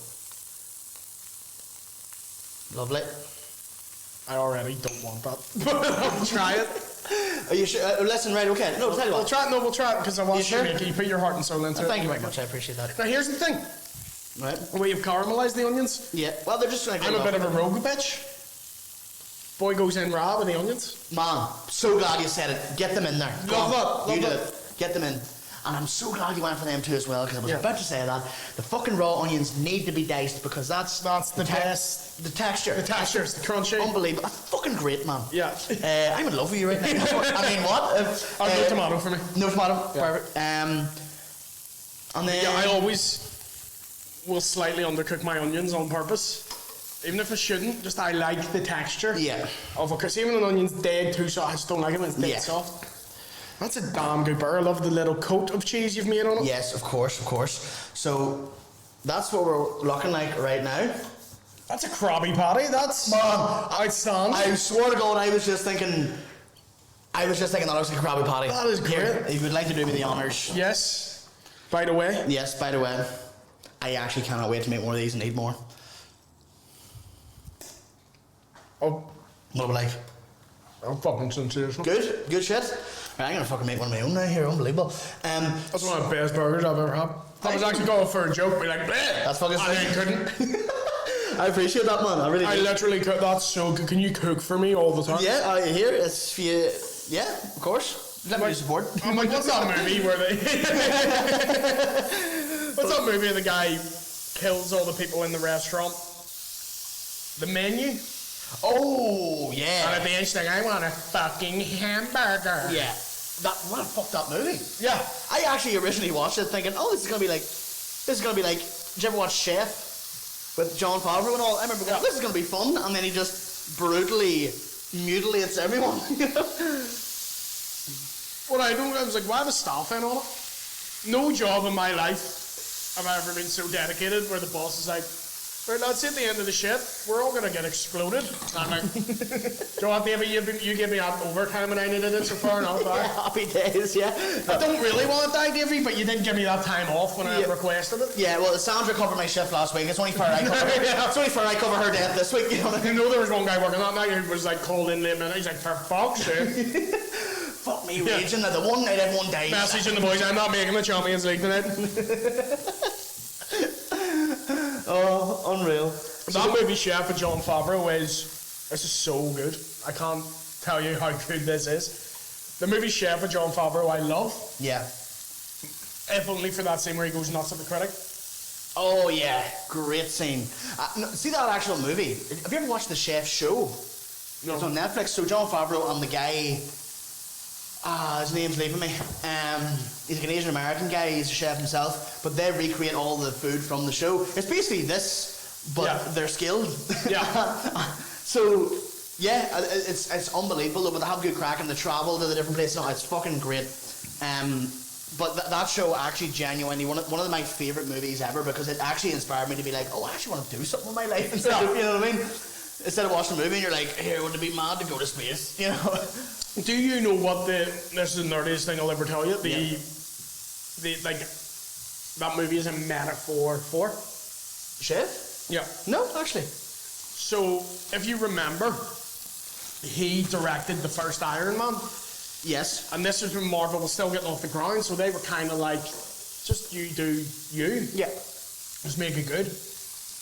Lovely. I already don't want that, but I'll try it. Are you sure? Listen, right, okay. No, tell you We'll what. try it. No, we'll try it because I want You sure? to make it. You put your heart and soul into it. Thank you very much, I appreciate that. Now here's the thing. Right? We've caramelized the onions. Yeah, well, they're just like... I'm a bit of a rogue bitch. Boy goes in raw with the onions. Man, so glad you said it. Get them in there. Go Love on, that, you do love it. Get them in. And I'm so glad you went for them too as well, because I was Yeah. about to say that. The fucking raw onions need to be diced, because that's the best. The texture. The textures, the crunchy. Unbelievable. That's fucking great, man. Yeah. I'm in love with you right now. I mean, what? No tomato for me. No tomato. Yeah. Perfect. And then... Yeah, I always will slightly undercook my onions on purpose. Even if I shouldn't, just I like the texture. Yeah. Of it, because even when an onion's dead too soft, I just don't like it when it's dead Yeah. soft. That's a damn good burger. I love the little coat of cheese you've made on it. Yes, of course, of course. So, that's what we're looking like right now. That's a Krabby Patty. That's outstanding. I swear to God, I was just thinking that looks like a Krabby Patty. That is Here, great. if you would like to do me the honours. Yes. By the way. Yes, by the way, I actually cannot wait to make more of these and eat more. Oh, What do we like? I'm fucking sensational. Good shit. Right, I'm gonna fucking make one of my own now here, unbelievable. That's one of the best burgers I've ever had. I was actually going for a joke, be like, bleh! That's fucking I sick. couldn't. I appreciate that, man. I really do. I literally cook that so good. Can you cook for me all the time? Yeah, I hear it's for you. Yeah, of course. Let me support. I'm like, what's that movie where they... What's that movie where the guy kills all the people in the restaurant? The Menu? Oh, And yeah. at the end she's like, I want a fucking hamburger. Yeah. What a fucked up movie. Yeah. I actually originally watched it thinking, oh, this is gonna be like, did you ever watch Chef with Jon Favreau and all? I remember going, this is gonna be fun, and then he just brutally mutilates everyone. What I was like, why have a staff in on it? No job in my life have I ever been so dedicated where the boss is like, right, lads, at the end of the shift, we're all gonna get exploded. And I'm like, do you know what, David, you gave me that overtime and I needed it so far enough. Yeah, happy days, yeah. I don't really want to die, Davey, but you did give me that time off when I requested it. Yeah, well, Sandra covered my shift last week. It's only fair I cover It's only fair I cover her death this week, you know what I mean? You know there was one guy working that night who was like called in late minute. He's like, for fuck's sake. Fuck me, raging that the one night everyone dies. Messaging the boys, I'm not making the Champions League tonight. Oh, unreal. That movie Chef with Jon Favreau this is so good. I can't tell you how good this is. The movie Chef with Jon Favreau I love. Yeah. If only for that scene where he goes nuts at the critic. Oh, yeah. Great scene. No, see that actual movie? Have you ever watched the Chef show? No. It's on Netflix. So Jon Favreau and the guy... his name's leaving me. He's a Canadian American guy. He's a chef himself, but they recreate all the food from the show. It's basically this, but they're skilled. Yeah. So yeah, it's unbelievable. But they have good crack and they travel to the different places. No, it's fucking great. But that show actually genuinely one of my favourite movies ever, because it actually inspired me to be like, oh, I actually want to do something with my life instead of, you know what I mean? Instead of watching a movie and you're like, here, wouldn't it be mad to go to space? You know. Do you know what this is the nerdiest thing I'll ever tell you? That movie is a metaphor for Chef? Yeah. No, actually. So if you remember, he directed the first Iron Man. Yes. And this is when Marvel was still getting off the ground, so they were kind of like, just you do you. Yeah. Just make it good.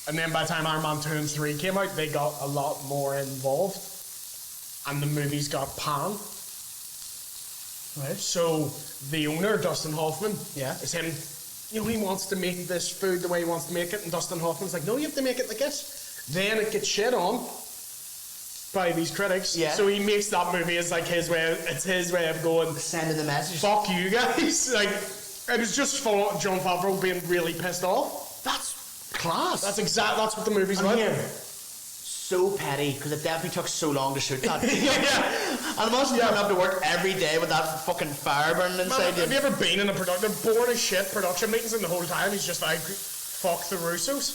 And then by the time Iron Man 2 and 3 came out, they got a lot more involved. And the movies got panned. Right. So the owner, Dustin Hoffman, Yeah. is him, he wants to make this food the way he wants to make it. And Dustin Hoffman's like, no, you have to make it like this. Then it gets shit on by these critics. Yeah. So he makes that movie as like his way of going, Sending the message. fuck you guys. Like, it was just for Jon Favreau being really pissed off. That's class. That's what the movie's And about. here, so petty, because it definitely took so long to shoot that. Yeah. And imagine coming up to work every day with that fucking fire burning inside Have you you. ever been in a production, bored as shit production meetings, and the whole time he's just like, fuck the Russos?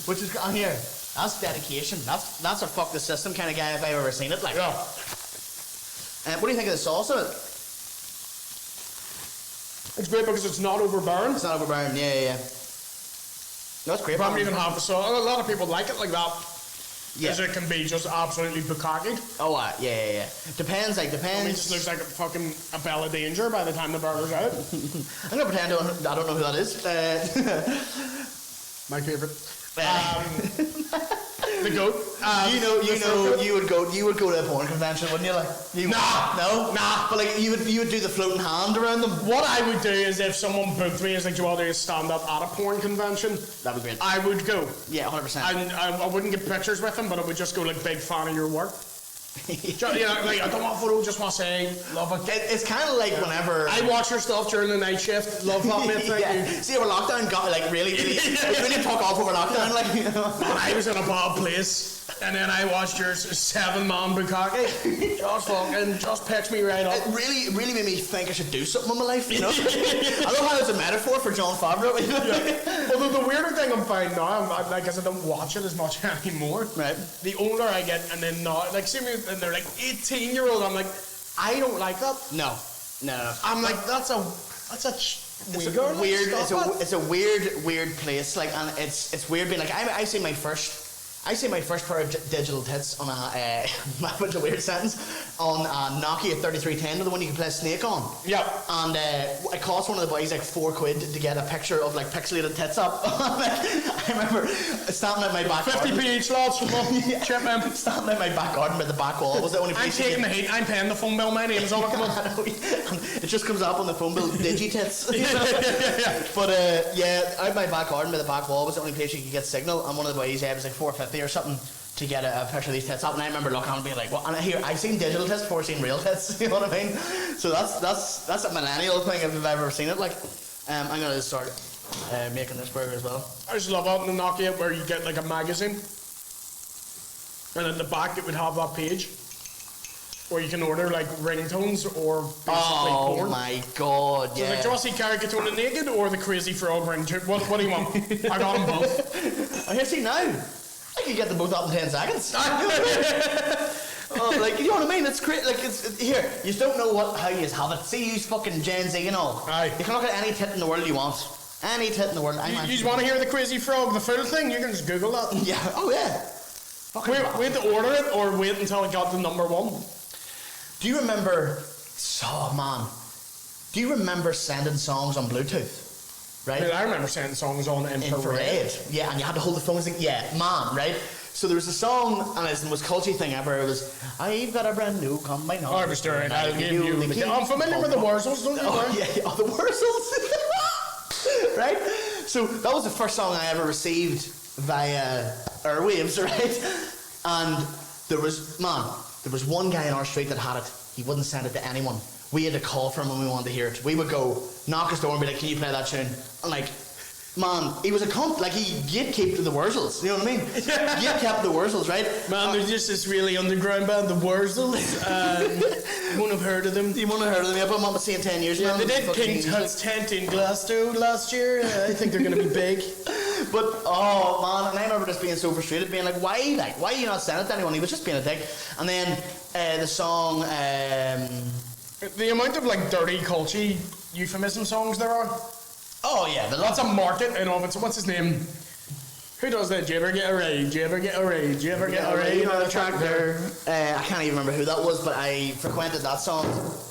Which is, and here, that's dedication. That's a fuck the system kind of guy if I've ever seen it. Like, Yeah. what do you think of the sauce of it? It's great because it's not overbearing. It's not overbearing. Yeah. No, it's great. Probably even half the sauce. A lot of people like it like that. Yeah. Because it can be just absolutely bukkake. Oh, yeah. Depends. I mean, it just looks like a bell of danger by the time the burger's out. I'm gonna pretend I don't know who that is. My favourite. The goat. You would go to a porn convention, wouldn't you? Like, nah. But like, you would do the floating hand around them. What I would do is if someone booked me as like, do you want to stand up at a porn convention? That'd be great. I would go. Yeah, 100%. And I wouldn't get pictures with them, but I would just go like, big fan of your work. Like, I don't want a photo, just want to say, love it. It's kind of like whenever I watch your stuff during the night shift. Love that, mate. Thank you. See, over lockdown got like really took off over lockdown. Like, you know. Man, I was in a bad place, and then I watched your 7-man bukkake. Just pitched me right up. It really made me think I should do something in my life. You know, I know how it's a metaphor for John Favreau. Although the weirder thing I'm finding now, I guess I don't watch it as much anymore. Right. The older I get, and then now, like, see me, and they're like 18-year-old. I'm like, I don't like that. No. I'm like, that's a weird. It's a weird place. Like, and it's weird being like I see my first pair of digital tits on a that's a weird sentence, on a Nokia 3310, the one you can play Snake on. Yep. And it cost one of the boys like £4 to get a picture of like pixelated tits up. I remember standing at my back 50p each, lads. Chip in. Standing at my back garden by the back wall was the only place. I'm taking the heat. I'm paying the phone bill. My name's on it. Come on. It just comes up on the phone bill, digi tits. But out my back garden by the back wall was the only place you could get signal, and one of the boys was like £4.50 or something to get a picture of these tits up, and I remember looking at it and being like, "What?" And here I've seen digital tits before I've seen real tits. You know what I mean? So that's a millennial thing if I've ever seen it. Like, I'm gonna start making this burger as well. I just love out in the Nokia where you get like a magazine, and at the back it would have that page where you can order like ringtones or basically porn. Oh my god! So Yeah. like, do you want to see caricature naked or the Crazy Frog ringtone? What do you want? I got them both. Oh, here, see now. I could get them both up in 10 seconds. Like, you know what I mean? It's great. Like, it's here. You don't know how you have it. See, you fucking Gen Z and all. Aye. You can look at any tit in the world you want. Any tit in the world. You just want to hear the Crazy Frog, the full thing? You can just Google that. Yeah. Oh yeah. Wait to order it, or wait until it got to number 1. Do you remember? Oh man. Do you remember sending songs on Bluetooth? Right. I remember sending songs on infrared. Yeah, and you had to hold the phone and sing. Yeah, man. Right. So there was a song, and it's the most culty thing ever. It was, "I've got a brand new combine." Harvester, and I'll give you the key. I'm familiar with the Wurzels, don't you? The Wurzels. Right? So that was the first song I ever received via airwaves, right? And there was one guy in our street that had it. He wouldn't send it to anyone. We had to call for him when we wanted to hear it. We would go knock his door and be like, "Can you play that tune?" And like, man, he was a cunt. Like, he gatekept the Wurzels. You know what I mean? Gatekept the Wurzels, right? Man, there's just this really underground band, the Wurzels. You won't have heard of them. You won't have heard of them. Yeah, but I'm not saying 10 years Yeah, now. they did King Tut's tent in Glasgow last year. I think they're going to be big. But, oh man, and I remember just being so frustrated, being like, why are you not sending it to anyone? He was just being a dick. And then the song, the amount of like dirty, culty euphemism songs there are. Oh yeah, that's a market in of it. So what's his name? Who does that? Do you ever get a raid? Do you ever get a raid? Do you ever get a raid on a tractor? I can't even remember who that was, but I frequented that song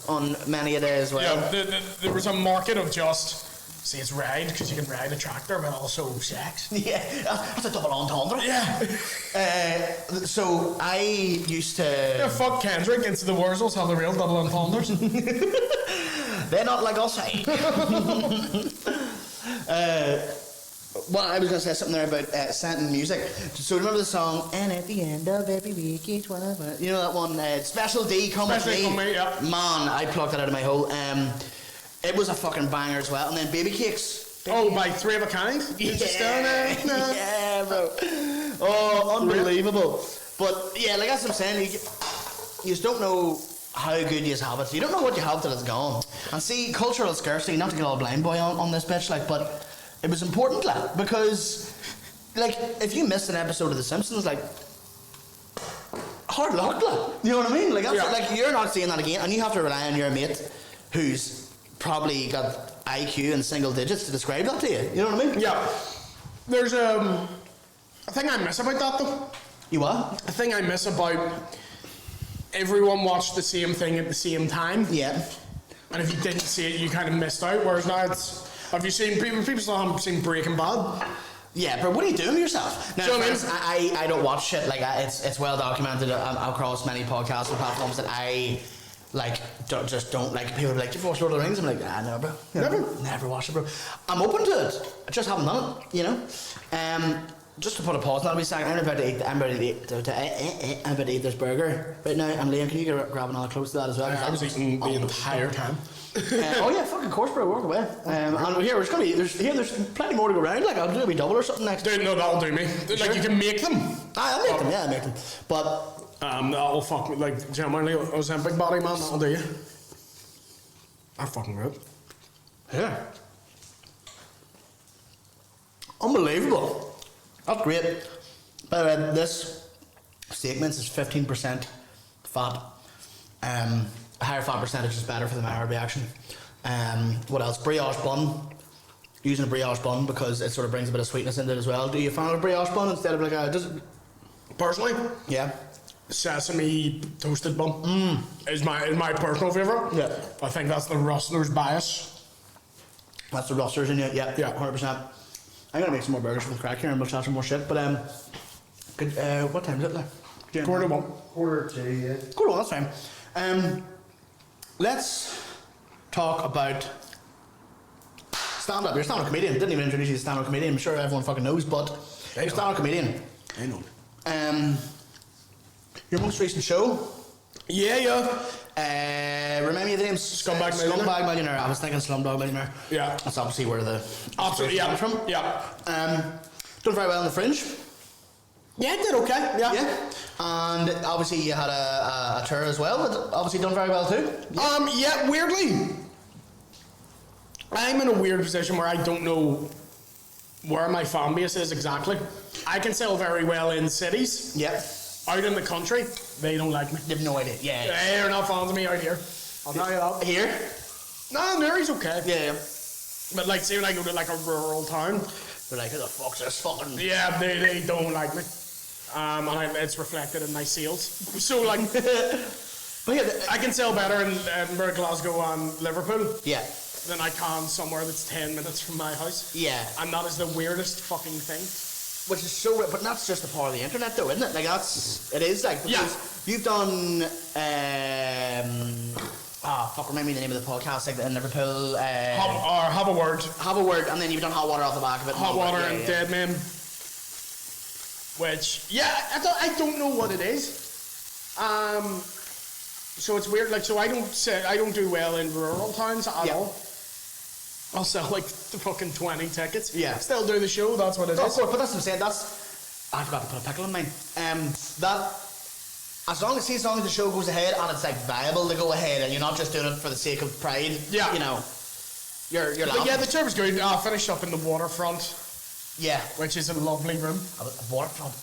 on many a day as well. Yeah, there was a market of just, see, it's ride, because you can ride a tractor, but also sex. Yeah, that's a double entendre. Yeah. So I used to... Yeah, fuck Kendrick, into the Wurzels have the real double entendres. They're not like us, eh? Well, I was going to say something there about scenting music. So remember the song, "And at the end of every week, each one of us," you know that one, Special D, Come With Me? Yeah. Man, I plucked that out of my hole. It was a fucking banger as well. And then Baby Cakes. By 3 of a Kind? Yeah, yeah, bro. Oh, unbelievable. But yeah, like as I'm saying, you just don't know how good you have it. You don't know what you have till it's gone. And see, cultural scarcity, not to get all blind boy on this bitch, like, but it was important, like, because, like, if you missed an episode of The Simpsons, like, hard luck, like, you know what I mean? Like, like, you're not seeing that again, and you have to rely on your mate who's probably got IQ in single digits to describe that to you. You know what I mean? Yeah. There's a thing I miss about that, though. You what? A thing I miss about everyone watched the same thing at the same time. Yeah. And if you didn't see it, you kind of missed out. Whereas now it's... Have you seen... People still haven't seen Breaking Bad? Yeah, but what are you doing with yourself? Now, So, friends, I don't watch shit like that. It's well documented across many podcasts and platforms that I don't like. People are like, "You watch Lord of the Rings?" I'm like, "Ah, no, bro, never watched it, bro." I'm open to it. I just haven't done it, you know. Just to put a pause on that, I'm about to eat this burger right now. And Liam, can you grab another close to that as well? I was eating the entire time. Oh yeah, fucking course, bro. Work away. And here there's plenty more to go around. Like I'll do a wee double or something next. Dude, no, that'll do me. Like you can make them. I'll make them. Yeah, I'll make them. But that'll fuck me. Like generally, I was a big body man. That'll do you. I fucking good. Yeah. Unbelievable. That's great. By the way, this statement is 15% fat. A higher fat percentage is better for the myocardial reaction. What else? Brioche bun. Using a brioche bun because it sort of brings a bit of sweetness into it as well. Do you find a brioche bun instead of like a... Personally? Yeah. Sesame toasted bun is my personal favourite. Yeah. I think that's the rustler's bias. That's the rusters in it, yeah. Yeah. 100%. I'm gonna make some more burgers from Craic here and we'll chat some more shit. But what time is it like? Quarter to 1. Quarter to, yeah. Cool, that's fine. Let's talk about stand-up. You're a stand-up comedian. Didn't even introduce you as a stand-up comedian. I'm sure everyone fucking knows, but you're a stand-up comedian. I know. Your most recent show. Yeah. Remind me of the name. Scumbag Millionaire. Scumbag Millionaire. I was thinking Slumdog Millionaire. Yeah. That's obviously where the Absolutely, yeah. comes from. Yeah. Done very well on the Fringe. Yeah, it did okay. Yeah. And obviously you had a tour as well. That obviously done very well too. Yeah, weirdly, I'm in a weird position where I don't know where my fan base is exactly. I can sell very well in cities. Yeah. Out in the country, they don't like me. You have no idea. Yeah. They're not fans of me out here. I'll tell you that. Here. No, Mary's okay. Yeah. But like, say when I go to like a rural town, They're like, who the fuck's this fucking... yeah, they don't like me. And it's reflected in my sales. So like, But yeah, I can sell better in Edinburgh, Glasgow and Liverpool yeah. than I can somewhere that's 10 minutes from my house. Yeah. And that is the weirdest fucking thing. Which is so weird, but that's just the power of the internet though, isn't it? Like it is like, because you've done, remind me the name of the podcast, like in Liverpool. Have a word. Have a word, and then you've done Hot Water off the back of it. Hot Water and Dead Men. Which, I don't know what it is. So it's weird, like, so I don't do well in rural towns at all. I'll sell like the fucking 20 tickets. Yeah. Still do the show, that's what it is. Of course, but that's what I'm saying, I forgot to put a pickle in mine. As long as the show goes ahead and it's like viable to go ahead and you're not just doing it for the sake of pride, Yeah. you know, you're But laughing. yeah, the tour was good. I finished up in the waterfront, Yeah. which is a lovely room. A waterfront,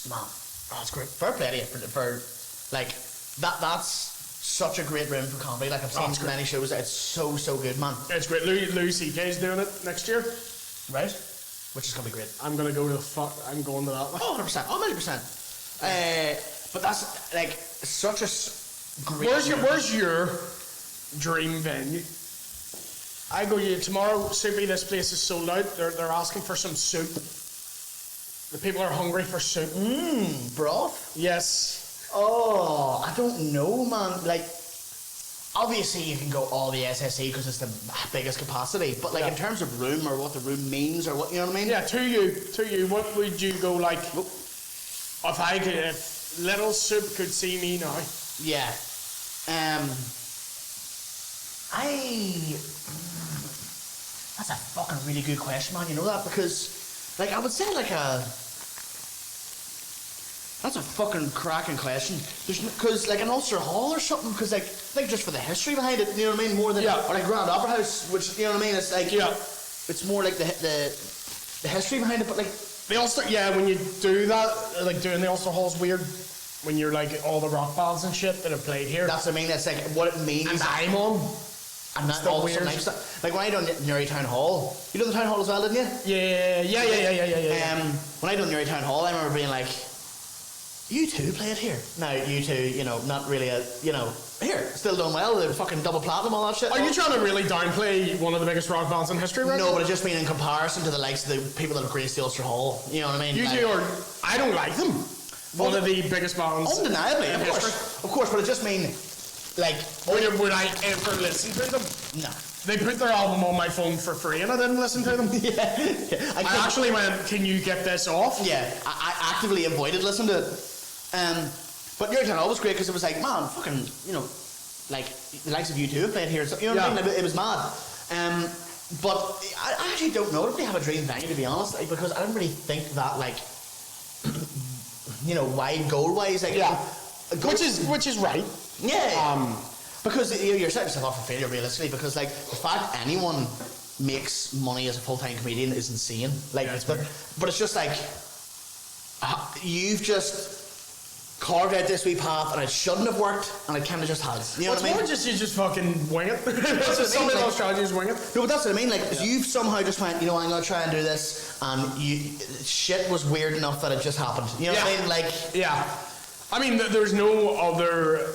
man. Oh, it's great. Fair play to you for like, that's such a great room for comedy. Like I've seen so many shows, it's so good, man. It's great. Louis C.K.'s doing it next year. Right? Which is gonna be great. I'm going to go to I'm going to that. Oh, 100%. Oh, 100%. But that's like such a great. Where's your dream venue? I go, tomorrow, Soupy, this place is sold out. They're asking for some soup. The people are hungry for soup. Broth? Yes. Oh, I don't know, man. Like, obviously you can go all the SSE because it's the biggest capacity, but like in terms of room or what the room means or what, you know what I mean? Yeah, to you, what would you go like? If Little Soup could see me now. Yeah. That's a fucking really good question, man. You know that? Because, like, I would say like that's a fucking cracking question. Because, like, an Ulster Hall or something, because, like, just for the history behind it, you know what I mean? More than, or like Grand Opera House, which, you know what I mean? It's like, it's more like the history behind it, but like... The Ulster, when you do that, like, doing the Ulster Hall's weird. When you're, like, all the rock bands and shit that have played here. That's what I mean, it's like, what it means... And I'm on. And that all weird stuff. Like, when I done Newry Town Hall, you done the Town Hall as well, didn't you? Yeah. When I done Newry Town Hall, I remember being like, you two played here. Now, you two, you know, not really a, you know, here, still doing well. They're fucking double platinum, all that shit. Are you trying to really downplay one of the biggest rock bands in history right No, now? but I just mean in comparison to the likes of the people that have graced the Ulster Hall. You know what I mean? You Like, two are... I don't like them. One of the biggest bands undeniably, in of history. course, but I just mean, like, Would I ever listen to them? no. They put their album on my phone for free and I didn't listen to them. Yeah. I actually went, can you get this off? Yeah, I actively avoided listening to it. But Your Town was great because it was like, man, fucking, you know, like the likes of U2 played here. So, you know what I mean? It was mad. But I actually don't know. I don't really have a dream venue, to be honest, like, because I don't really think that, like, you know, wide goal wise, like, Which is right. Yeah. Because you're setting yourself up for failure, realistically. Because like the fact anyone makes money as a full-time comedian is insane. Like, but it's just like you've just carved out this wee path, and it shouldn't have worked, and it kind of just has. You know what I mean? More just you just fucking wing it. Some of those strategies wing it. No, but that's what I mean. Like, you've somehow just went, you know, I'm gonna try and do this, and shit was weird enough that it just happened. You know what I mean? Like, yeah. I mean, there's no other.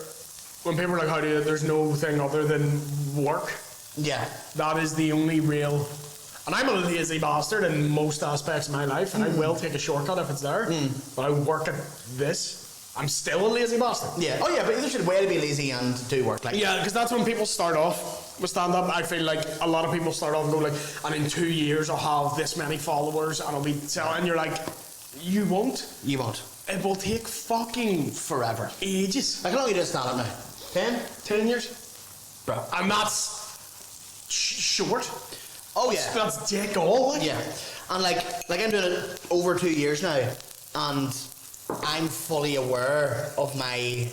When people are like, how do you, there's no thing other than work. yeah. That is the only real. And I'm a lazy bastard in most aspects of my life, and I will take a shortcut if it's there. But I work at this. I'm still a lazy bastard. Yeah. Oh yeah, but there's a way to be lazy and do work. Like, Yeah, because that's when people start off with stand-up. I feel like a lot of people start off and go like, and in 2 years I'll have this many followers and I'll be selling. And you're like, you won't. you won't. It will take fucking Forever. ages. Like, how long you just stand up now? 10 years? Bro. And that's short. Oh yeah. That's dick all. Like. Yeah. And like I'm doing it over 2 years now, and I'm fully aware of my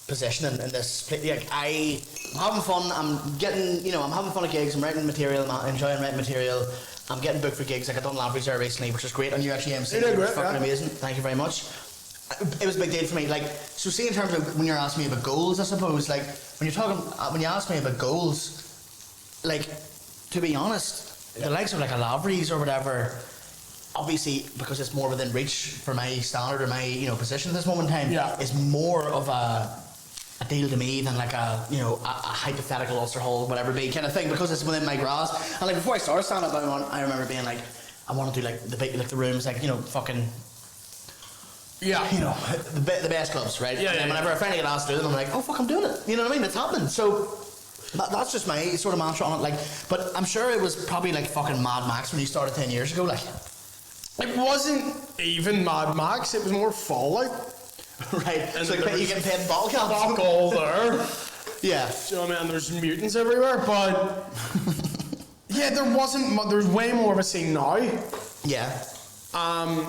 position in this. Like, I'm having fun. I'm getting, I'm having fun at gigs. I'm writing material. I'm enjoying writing material. I'm getting booked for gigs. Like, I done Lampreys there recently, which is great. And you actually MC. You did It was great, fucking yeah. amazing. Thank you very much. It was a big deal for me. Like, so see, in terms of when you're asking me about goals, I suppose, like, when you ask me about goals, like, to be honest, the likes of like a Lampreys or whatever, obviously, because it's more within reach for my standard or my, position at this moment in time, is more of a deal to me than like a hypothetical Ulster Hall, whatever be kind of thing, because it's within my grasp. And like, before I started stand up, I remember being like, I want to do like the big, like the rooms, like, fucking, the best clubs, right? And then whenever I finally get asked to do them, I'm like, oh fuck, I'm doing it. You know what I mean? It's happening. So that's just my sort of mantra on it. Like, but I'm sure it was probably like fucking Mad Max when you started 10 years ago. Like, it wasn't even Mad Max. It was more Fallout. Right. And So you getting paid in bottle caps. Fuck all there. Yeah. Do you know what I mean? And there's mutants everywhere, but yeah, there's way more of a scene now. Yeah. And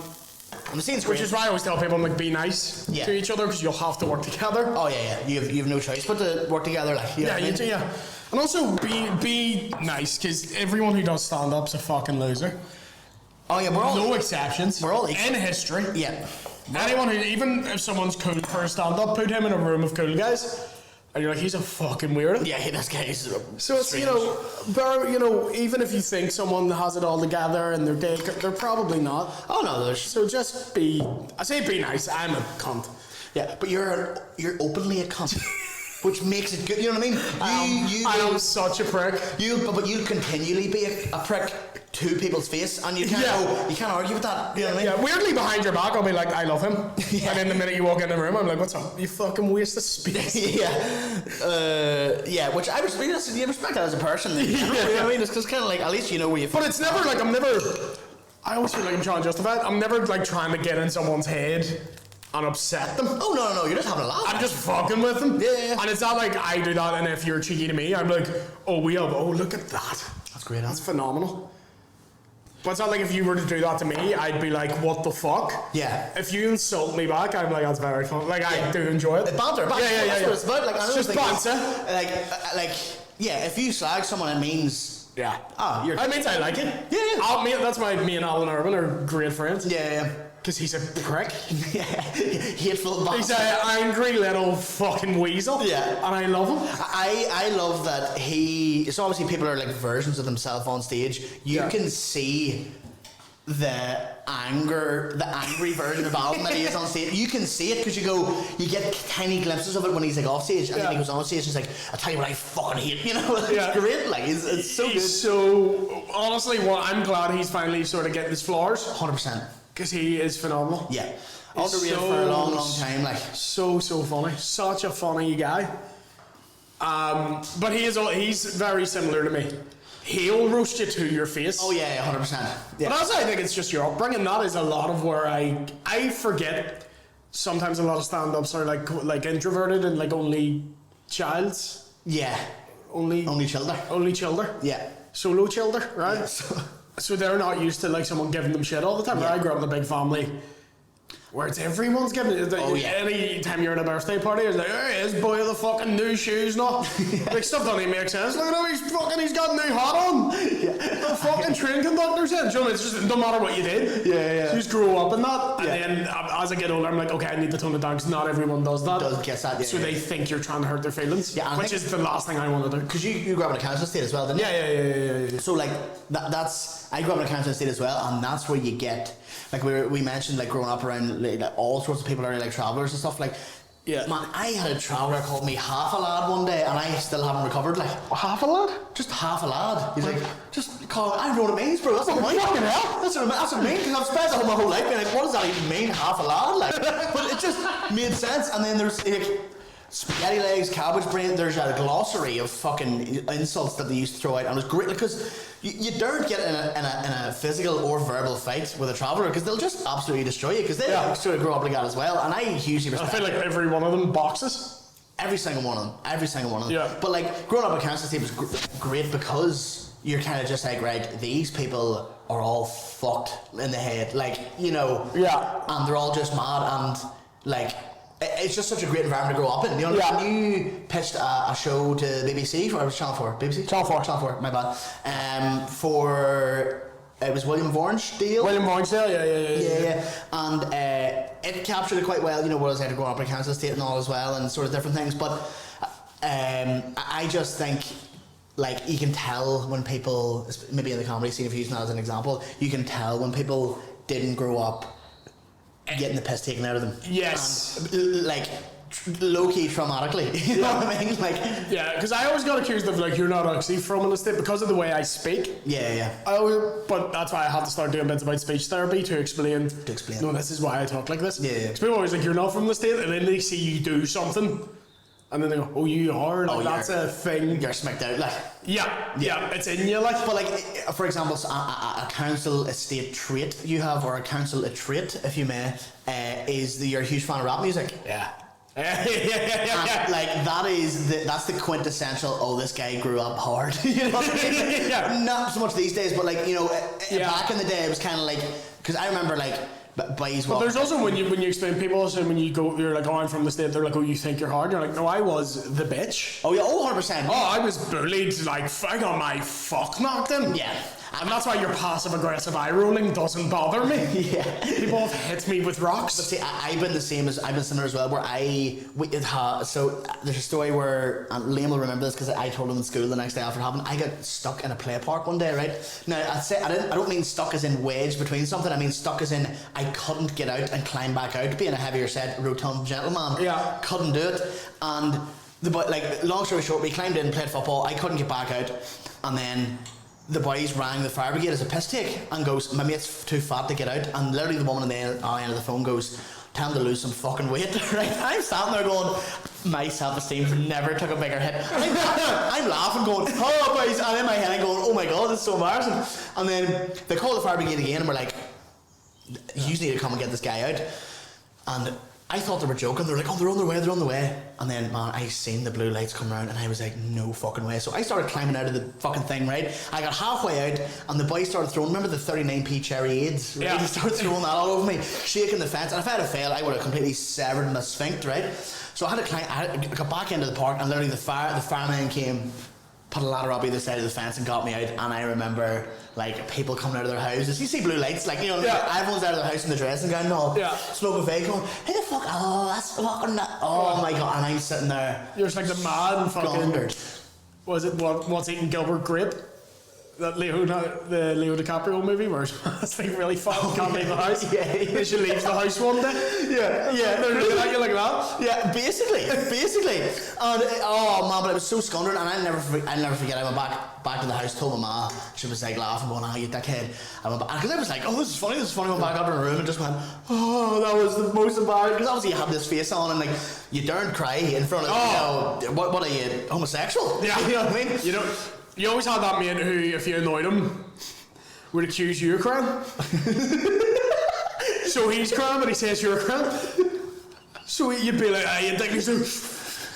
the scene's Which great. is why I always tell people, like, be nice to each other, because you'll have to work together. Oh yeah. You have no choice but to work together. Like, you know what I mean? Yeah. And also be nice, because everyone who does stand up's a fucking loser. Oh yeah, we're all No exceptions. We're all in history. Yeah. Anyone who, even if someone's cool for a stand up, put him in a room of cool guys, and you're like, he's a fucking weirdo. Yeah, this guy is. So it's, even if you think someone has it all together and they're probably not. Oh no, there's. So just be nice. I'm a cunt. Yeah, but you're openly a cunt, which makes it good. You know what I mean? I am such a prick. But you continually be a prick to people's face, and you can't argue with that. You know what I mean? Yeah, weirdly behind your back, I'll be like, I love him. And then the minute you walk in the room, I'm like, what's up? You fucking waste of space. Which I respect that as a person. You know what I mean? It's just kind of like, at least you know where you. But it's never like I always feel like I'm trying to justify it. I'm never like trying to get in someone's head and upset them. Oh no, you're just having a laugh. I'm just fucking with them. Yeah. And it's not like I do that, and if you're cheeky to me, I'm like, look at that. That's great. That's phenomenal. But it's not like if you were to do that to me, I'd be like, what the fuck? Yeah. If you insult me back, I'm like, that's very fun. Like, I do enjoy it. Banter. Yeah. That's what it's about. Like, It's just banter. If you slag someone, it means. Yeah. That means I like it. Yeah. That's why me and Alan Irvin are great friends. Yeah. Because he's a prick. Yeah. Hateful bastard. He's an angry little fucking weasel. Yeah. And I love him. I love that so obviously people are like versions of themselves on stage. You can see the angry version of Alan that he is on stage. You can see it because you get tiny glimpses of it when he's like off stage, and then he goes on stage and he's like, "I tell you what, I fucking hate," you know. It's great, like it's so good. So honestly, I'm glad he's finally sort of getting his flowers. 100%. Because he is phenomenal. Yeah, underrated for a long time. Like so funny, such a funny guy. But he's very similar to me. He'll roast you to your face. Oh yeah, 100%. Yeah. But also I think it's just your upbringing. That is a lot of where I forget. Sometimes a lot of stand-ups are like introverted and like only childs. Yeah. Only childer. Only childer. Yeah. Solo childer, right? Yeah, so they're not used to like someone giving them shit all the time. Yeah. I grew up in a big family where it's everyone's giving it. Any time you're at a birthday party, it's like, hey, this boy with the fucking new shoes, not like stuff don't even make sense. Look at him, he's got a new hat on. Yeah. The fucking train conductor's in. You know, it's just no matter what you did. Yeah. So you just grow up in that, and then as I get older, I'm like, okay, I need to tone it down because not everyone does that. So they think you're trying to hurt their feelings. Yeah, which is the last thing I want to do. Because you grew up in a council estate as well, didn't you? Yeah. So like that's I grew up in a council estate as well, and that's where you get. Like we mentioned, like growing up around like, all sorts of people are like travellers and stuff. Like, yeah, man, I had a traveller called me half a lad one day, and I still haven't recovered. Like half a lad, just half a lad. He's like, just call. I don't know what it means, bro. That's not mine. Fucking hell. That's what it means. Because I've spent my whole life being like, what does that even mean, half a lad? Like, but it just made sense. And then there's like spaghetti legs, cabbage brain. There's a glossary of fucking insults that they used to throw out, and it was great because. You daren't get in a physical or verbal fight with a traveller because they'll just absolutely destroy you because they sort of grow up like that as well, and I hugely respect. I feel like every one of them boxes. Every single one of them. Yeah. But like growing up in Kansas City was great because you're kind of just like, right, these people are all fucked in the head, like, you know. Yeah. And they're all just mad, and like it's just such a great environment to grow up in. You know, when you pitched a show to BBC, or it was Channel 4? BBC? Channel 4, my bad. For it was William Vaughan's deal. Yeah. And it captured it quite well. You know, what I was like growing up in Kansas State and all as well, and sort of different things. But I just think. Like, you can tell when people, maybe in the comedy scene, if you use that as an example, you can tell when people didn't grow up getting the piss taken out of them. Yes. And, like, low-key traumatically. You know what I mean? Like, yeah, because I always got accused of, like, you're not actually from an estate because of the way I speak. Yeah. But that's why I had to start doing bits about speech therapy to explain. No, this is why I talk like this. Yeah. Because people always like, you're not from the estate, and then they see you do something. And then they go, oh, you are? Like, that's a thing. You're smacked out, like. Yeah, it's in you, like. But, like, for example, a council estate trait you have, or a council trait, if you may, is that you're a huge fan of rap music. Yeah. And, like, that's the quintessential, oh, this guy grew up hard. You know what I mean? Yeah. Not so much these days, but, like, you know, back in the day, it was kind of like, because I remember, like, but there's also when you explain people, so when you go, you're like, oh, I'm from the state, they're like, oh, you think you're hard? You're like, no, I was the bitch. Oh yeah, 100%. Oh, I was bullied, like, I got my fuck knocked in. Yeah. And that's why your passive aggressive eye rolling doesn't bother me. Yeah. People have hit me with rocks. But see, I've been similar as well, where so there's a story where, and Liam will remember this because I told him in school the next day after it happened. I got stuck in a play park one day, right? Now, I don't mean stuck as in wedged between something, I mean stuck as in I couldn't get out and climb back out, being a heavier set, rotund gentleman. Yeah. Couldn't do it. And long story short, we climbed in, played football, I couldn't get back out, and then the boys rang the fire brigade as a piss take and goes, my mate's too fat to get out, and literally the woman on the end of the phone goes, tell him to lose some fucking weight. Right? I'm standing there going, my self-esteem never took a bigger hit. I'm laughing going, oh boys, and in my head I'm going, oh my god, this is so embarrassing. And then they call the fire brigade again and we're like, you need to come and get this guy out. And I thought they were joking. They're like, oh, they're on their way. And then, man, I seen the blue lights come around and I was like, no fucking way. So I started climbing out of the fucking thing, right? I got halfway out and the boys started throwing, remember the 39p cherry aids? Right? Yeah. They started throwing that all over me, shaking the fence. And if I had failed, I would have completely severed my sphincter, right? So I had to climb, I got back into the park and literally the fireman came, put a ladder up either side of the fence and got me out. And I remember, like, people coming out of their houses. You see blue lights, like, you know, everyone's out of their house in the dressing gown and all, smoking vape, going, who the fuck, oh, that's fucking, oh my god. And I'm sitting there. You're just like the mad fucking, was it, what's eating Gilbert Grape? that the Leo DiCaprio movie where it's like really fucking can't leave the house. Yeah. Then she leaves the house one day. Yeah. They're looking at you like that. Yeah, basically. And oh man, but it was so scunnered, and I'll never forget. I went back to the house, told my ma. She was like laughing, going, "Ah, you dickhead." I went back because I was like, "Oh, this is funny." I went back up in the room and just went, "Oh, that was the most embarrassing." Because obviously you have this face on, and like you daren't cry in front of what are you, homosexual? Yeah, you know what I mean. You always had that mate who, if you annoyed him, would accuse you of crying. So he's crying, but he says you're crying. So you'd be like, you think so.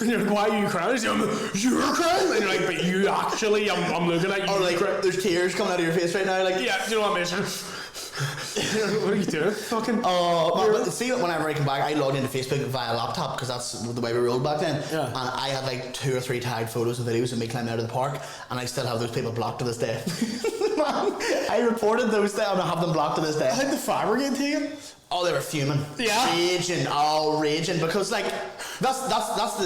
And you're like, why are you crying? He's like, you're crying? And you're like, but you actually, I'm looking at you. Or like, there's tears coming out of your face right now. Like, yeah, you know what I mean? What are you doing? Fucking. Oh, but see, whenever I come back, I logged into Facebook via laptop because that's the way we rolled back then. Yeah. And I had like 2 or 3 tagged photos and videos of me climbing out of the park, and I still have those people blocked to this day. Man, I reported those things and I have them blocked to this day. How'd the fire brigade take it? Oh, they were fuming. Yeah. Raging. Because, like, that's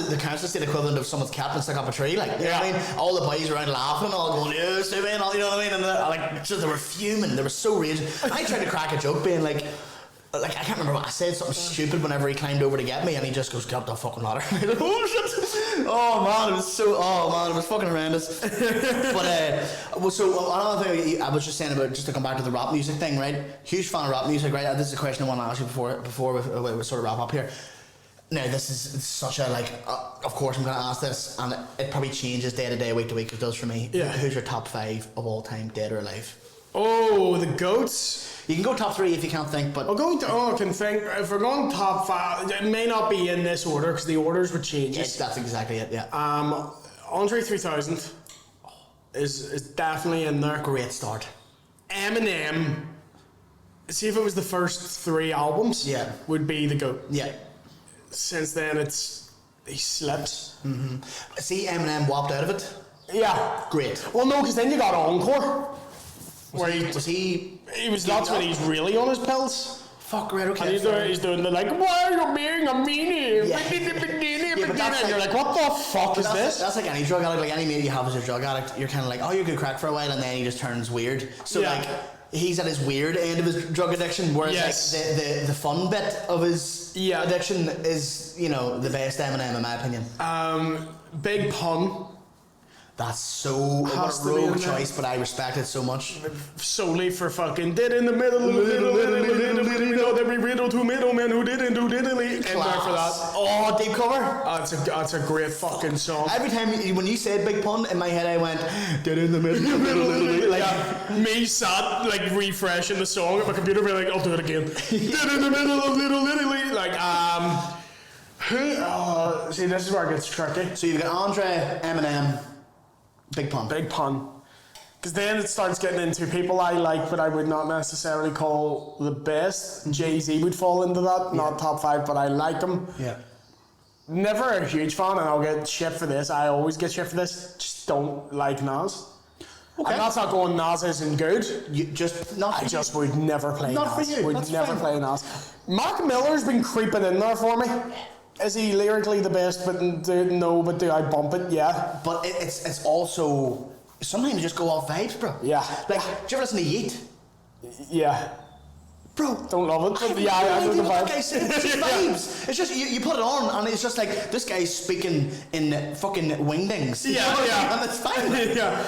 the council estate equivalent of someone's cat and stuck up a tree. Like, you know what I mean? All the boys around laughing and all going, yeah, stupid, and all, you know what I mean? And like, just, they were fuming. They were so raging. I tried to crack a joke being like, I can't remember what I said, something stupid whenever he climbed over to get me, and he just goes, get up the fucking ladder. Like, oh shit! Oh man, it was fucking horrendous. But so another thing I was just saying about, just to come back to the rap music thing, right? Huge fan of rap music, right? This is a question I want to ask you before we sort of wrap up here. Now, this is such a, like, of course I'm going to ask this, and it probably changes day to day, week to week. It does for me. Yeah. Who's your top 5 of all time, dead or alive? Oh, the goats. You can go top 3 if you can't think, but I can think. If we're going top 5, it may not be in this order because the orders would change. Yes, that's exactly it. Yeah. Andre 3000 is definitely in there. Great start. Eminem. See, if it was the first 3 albums, yeah, would be the GOAT. Yeah. Since then, he slipped. Mm-hmm. See, Eminem whopped out of it. Yeah. Great. Well, no, because then you got Encore. Was he? That's when he's really on his pills. Fuck, right, okay. And he's doing the like, why are you being a meanie? Yeah. And you're like, what the fuck is this? That's like any drug addict, like any mate you have as a drug addict, you're kind of like, oh, you're good crack for a while, and then he just turns weird. So like, he's at his weird end of his drug addiction, whereas like the fun bit of his addiction is, you know, the best Eminem in my opinion. Big Pun. That's so what a rogue choice, but I respect it so much. Solely for fucking dead in the middle, we know that we riddle to middlemen who didn't do diddly. And for that. Oh, deep cover. That's a great fucking song. Every time when you said Big Pun, in my head I went dead in the middle. Like me sat like refreshing the song at my computer, being like, I'll do it again. Dead in the middle of little Italy. Like see, this is where it gets tricky. So you've got Andre, Eminem. Big Pun. Because then it starts getting into people I like, but I would not necessarily call the best. Jay-Z would fall into that, not top 5, but I like him. Yeah. Never a huge fan, and I'll get shit for this. I always get shit for this. Just don't like Nas. Okay. And that's not going Nas isn't good. I just would never play Nas. Not for you. Would never play Nas. Mark Miller's been creeping in there for me. Is he lyrically the best? But do I bump it? Yeah. But it's also sometimes you just go off vibes, bro. Yeah. Like, do you ever listen to Yeet? Yeah. Bro, don't love it. But I know the vibe. It's just vibes. It's just you put it on and it's just like this guy's speaking in fucking wingdings. Yeah. And it's fine. Yeah.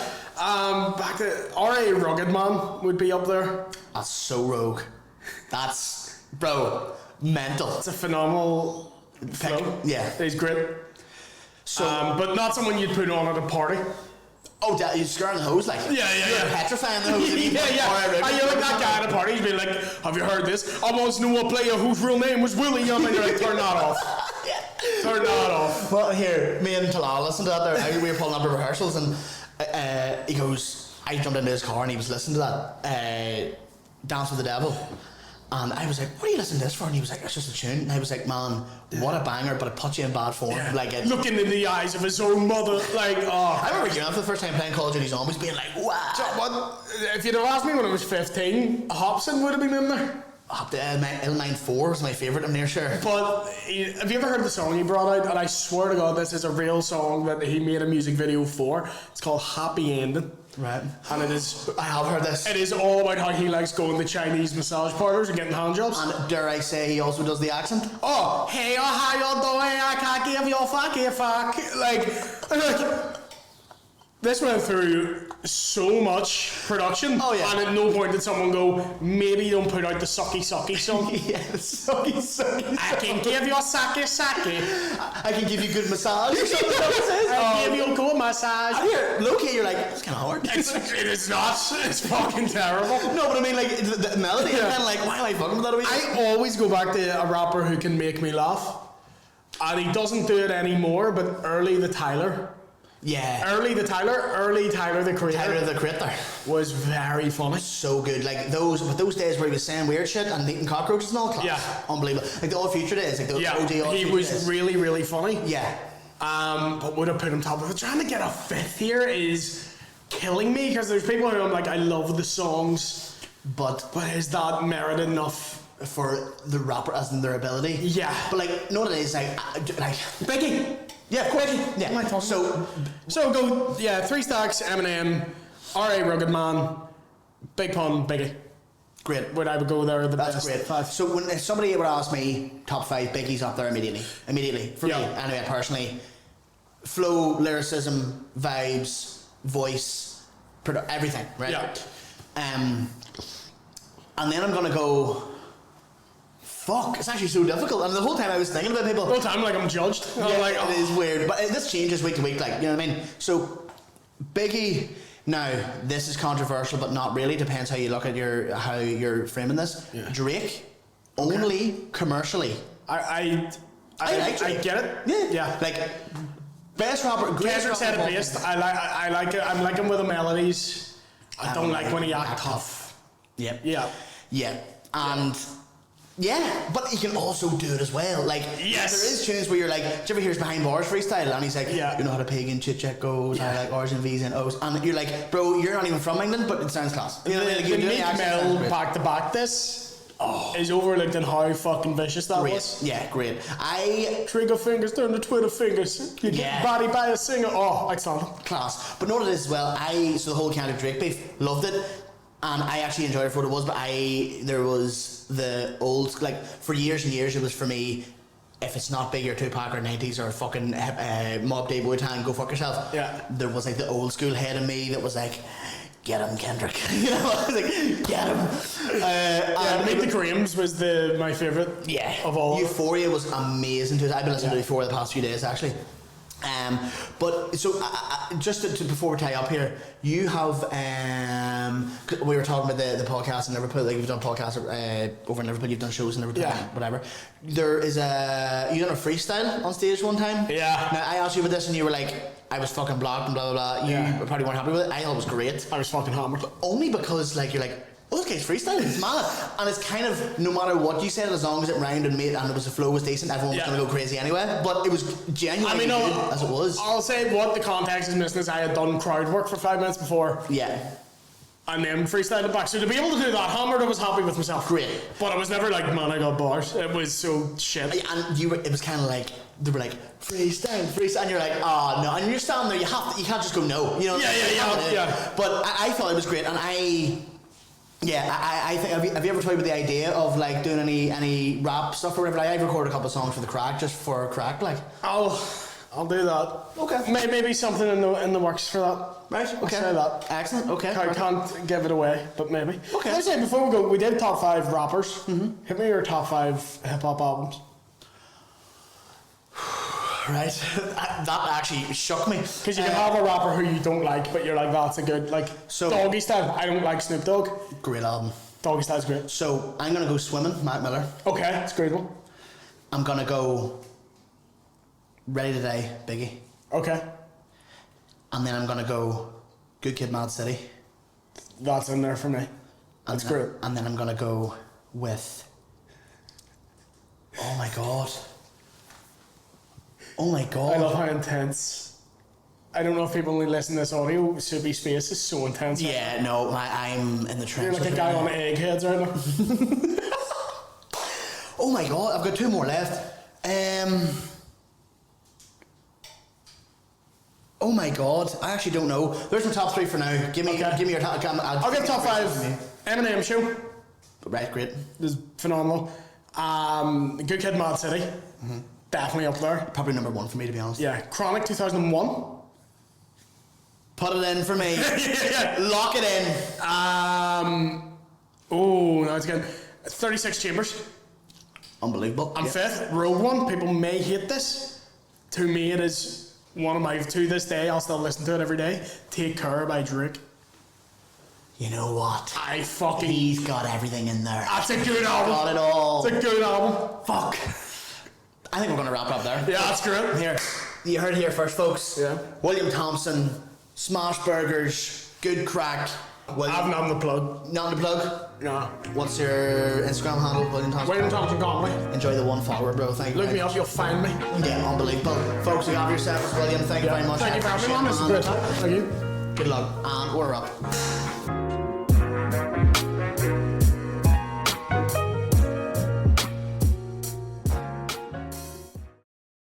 Back to R.A. Rugged Man would be up there. That's so rogue. That's, bro, mental. It's a phenomenal pick. Yeah. He's great. So, but not someone you'd put on at a party. Oh, you're scaring the hose, like. Yeah. Petrifying the hose. Yeah. And you're like that guy at a party, he'd be like, have you heard this? I once knew a player whose real name was William, and you're like, turn that off. Turn that off. Well, here, me and Talal listened to that there. We were pulling up the rehearsals, and he goes, I jumped into his car and he was listening to that, Dance with the Devil. And I was like, what are you listening to this for? And he was like, it's just a tune. And I was like, man, what a banger, but it puts you in bad form. Yeah. Like looking in the eyes of his own mother, like, oh. I remember doing that for the first time playing Call of Duty Zombies, being like, wow. So, if you'd have asked me when I was 15, Hobson would have been in there. The L94 is my favourite, I'm near sure. But have you ever heard the song he brought out? And I swear to God, this is a real song that he made a music video for. It's called Happy Ending. Right. And it is... I have heard this. It is all about how he likes going to Chinese massage parlours and getting handjobs. And dare I say he also does the accent? Oh, hey, how you doing? I can't give you a fuck. Like, this went through so much production. Oh, yeah. And at no point did someone go, maybe don't put out the sucky song. Yeah, the sucky. I can give you a sake. I can give you good massage or something. I give you a good massage. Here, low-key, you're like, it's kind of hard. It is not. It's fucking terrible. No, but I mean, like, the melody, I'm kind of like, why am I fucking with that away? I always go back to a rapper who can make me laugh. And he doesn't do it anymore, but early the Tyler. Yeah. Early Tyler the Creator. Tyler the Creator was very funny. So good. Like those days where he was saying weird shit and eating cockroaches and all class. Yeah. Unbelievable. Like the All Future days. Like the OG All he Future was days. really, really funny. Yeah. But would have put him top of it. Trying to get a fifth here is killing me because there's people who I'm like, I love the songs, but is that merit enough for the rapper as in their ability? Yeah. But like, no, it is like Becky. Yeah, of course. Yeah. So go. Yeah, 3 Stacks, M.A.A.d, R.A. Rugged Man, Big Pun, Biggie. Great. Would I would go there the That's best. great. 5. So when if somebody would ask me top 5, Biggie's up there immediately. For me, anyway, personally, flow, lyricism, vibes, voice, everything, right? Yeah. And then I'm gonna go. Fuck, it's actually so difficult. And the whole time I was thinking about people. The whole time, like I'm judged. Yeah, I'm like, it is weird, but this changes week to week. Like, you know what I mean? So, Biggie. Now, this is controversial, but not really. Depends how you look at how you're framing this. Yeah. Drake, only commercially. I like Drake. I get it. Yeah. Like best rapper. Kendrick said it best. I like it. I'm like him with the melodies. I don't like when he act tough. Yep. Yeah. And. Yeah, but he can also do it as well. Like, yes. There is tunes where you're like, do you ever hear his Behind Bars freestyle? And he's like, you know how to pagan chit chat goes, I like R's and V's and O's. And you're like, bro, you're not even from England, but it sounds class. You know what I mean? Like, the Meek Mill back to back this is overlooked in how fucking vicious that was. Yeah, great. Trigger fingers turn to Twitter fingers. You get body by a singer. Oh, excellent. Class. But know what it is as well? So the whole Kendrick Drake beef, loved it. And I actually enjoyed it for what it was, but there was the old, like, for years and years, it was for me, if it's not Biggie or Tupac or 90s or fucking m.A.A.d, Wu-Tang, go fuck yourself. Yeah. There was, like, the old school head of me that was like, get him, Kendrick. You know, I was like, get him. Meet the Creams was my favourite of all. Euphoria was amazing too. I've been listening to Euphoria the past few days, actually. But so just to before we tie up here, you have we were talking about the podcast in Liverpool. Like you've done podcasts over in Liverpool, you've done shows in Liverpool, whatever. There is you done a freestyle on stage one time. Yeah. Now I asked you about this, and you were like, I was fucking blocked and blah blah blah. You probably weren't happy with it. I thought it was great. I was fucking hammered. But only because like you're like, oh, this guy's freestyling, it's mad. And it's kind of, no matter what you said, as long as it rhymed and the flow was decent, everyone was going to go crazy anyway. But it was genuinely good as it was. I'll say what the context is missing is I had done crowd work for 5 minutes before. Yeah. And then freestyled it back. So to be able to do that, hammered, I was happy with myself. Great. But I was never like, man, I got bars. It was so shit. And it was kind of like, they were like, freestyle, and you're like, oh no, and you're standing there, you can't just go no. You know? Yeah. But I thought it was great, and I think, have you ever toyed with the idea of like doing any rap stuff or whatever? I've recorded a couple of songs for the Craic, just for Craic, like. I'll do that. Okay. Maybe something in the works for that. Right. Okay. I'll say that. Excellent. Okay. I can't give it away, but maybe. Okay. I say before we go, we did top 5 rappers. Mm-hmm. Hit me your top 5 hip hop albums. Right. That actually shook me. Because you can have a rapper who you don't like, but you're like, that's a good, like, Doggy Style. I don't like Snoop Dogg. Great album. Doggy Style's great. So I'm gonna go Swimming, Mac Miller. Okay, it's a great one. I'm gonna go Ready to Die, Biggie. Okay. And then I'm gonna go Good Kid, Mad City. That's in there for me. That's great. And then I'm gonna go with. Oh my god. I love how intense. I don't know if people only listen to this audio. Soupy Space is so intense. Yeah, no, I'm in the trenches. You're like a guy on eggheads right now. Oh my god, I've got 2 more left. Oh my god, I actually don't know. There's my top 3 for now. Give me your top. I'll give top 5. M.A.A.d show. Right, great. This is phenomenal. Good Kid, Mad City. Definitely up there. Probably number 1 for me, to be honest. Yeah, Craic 2001. Put it in for me. Lock it in. Oh, now it's again. 36 Chambers. Unbelievable. And 5th, Rogue One. People may hate this. To me, it is one of my, to this day, I'll still listen to it every day. Take Care by Drake. You know what? He's got everything in there. That's a good album. Got it all. It's a good album. Fuck. I think we're going to wrap up there. Yeah, that's great. Here. You heard it here first, folks. Yeah. William Thompson, Smash Burgers, Good Crack. I've nothing to plug. Nothing to plug? No. What's your Instagram handle, William Thompson? William Thompson Comedy. Enjoy the 1 follower, bro. Thank you. Look me up, you'll find me. Yeah, unbelievable. Folks, you have yourselves, William. Thank you very much. Thank you for having me on. This is great. Thank you. Good luck. And we're up.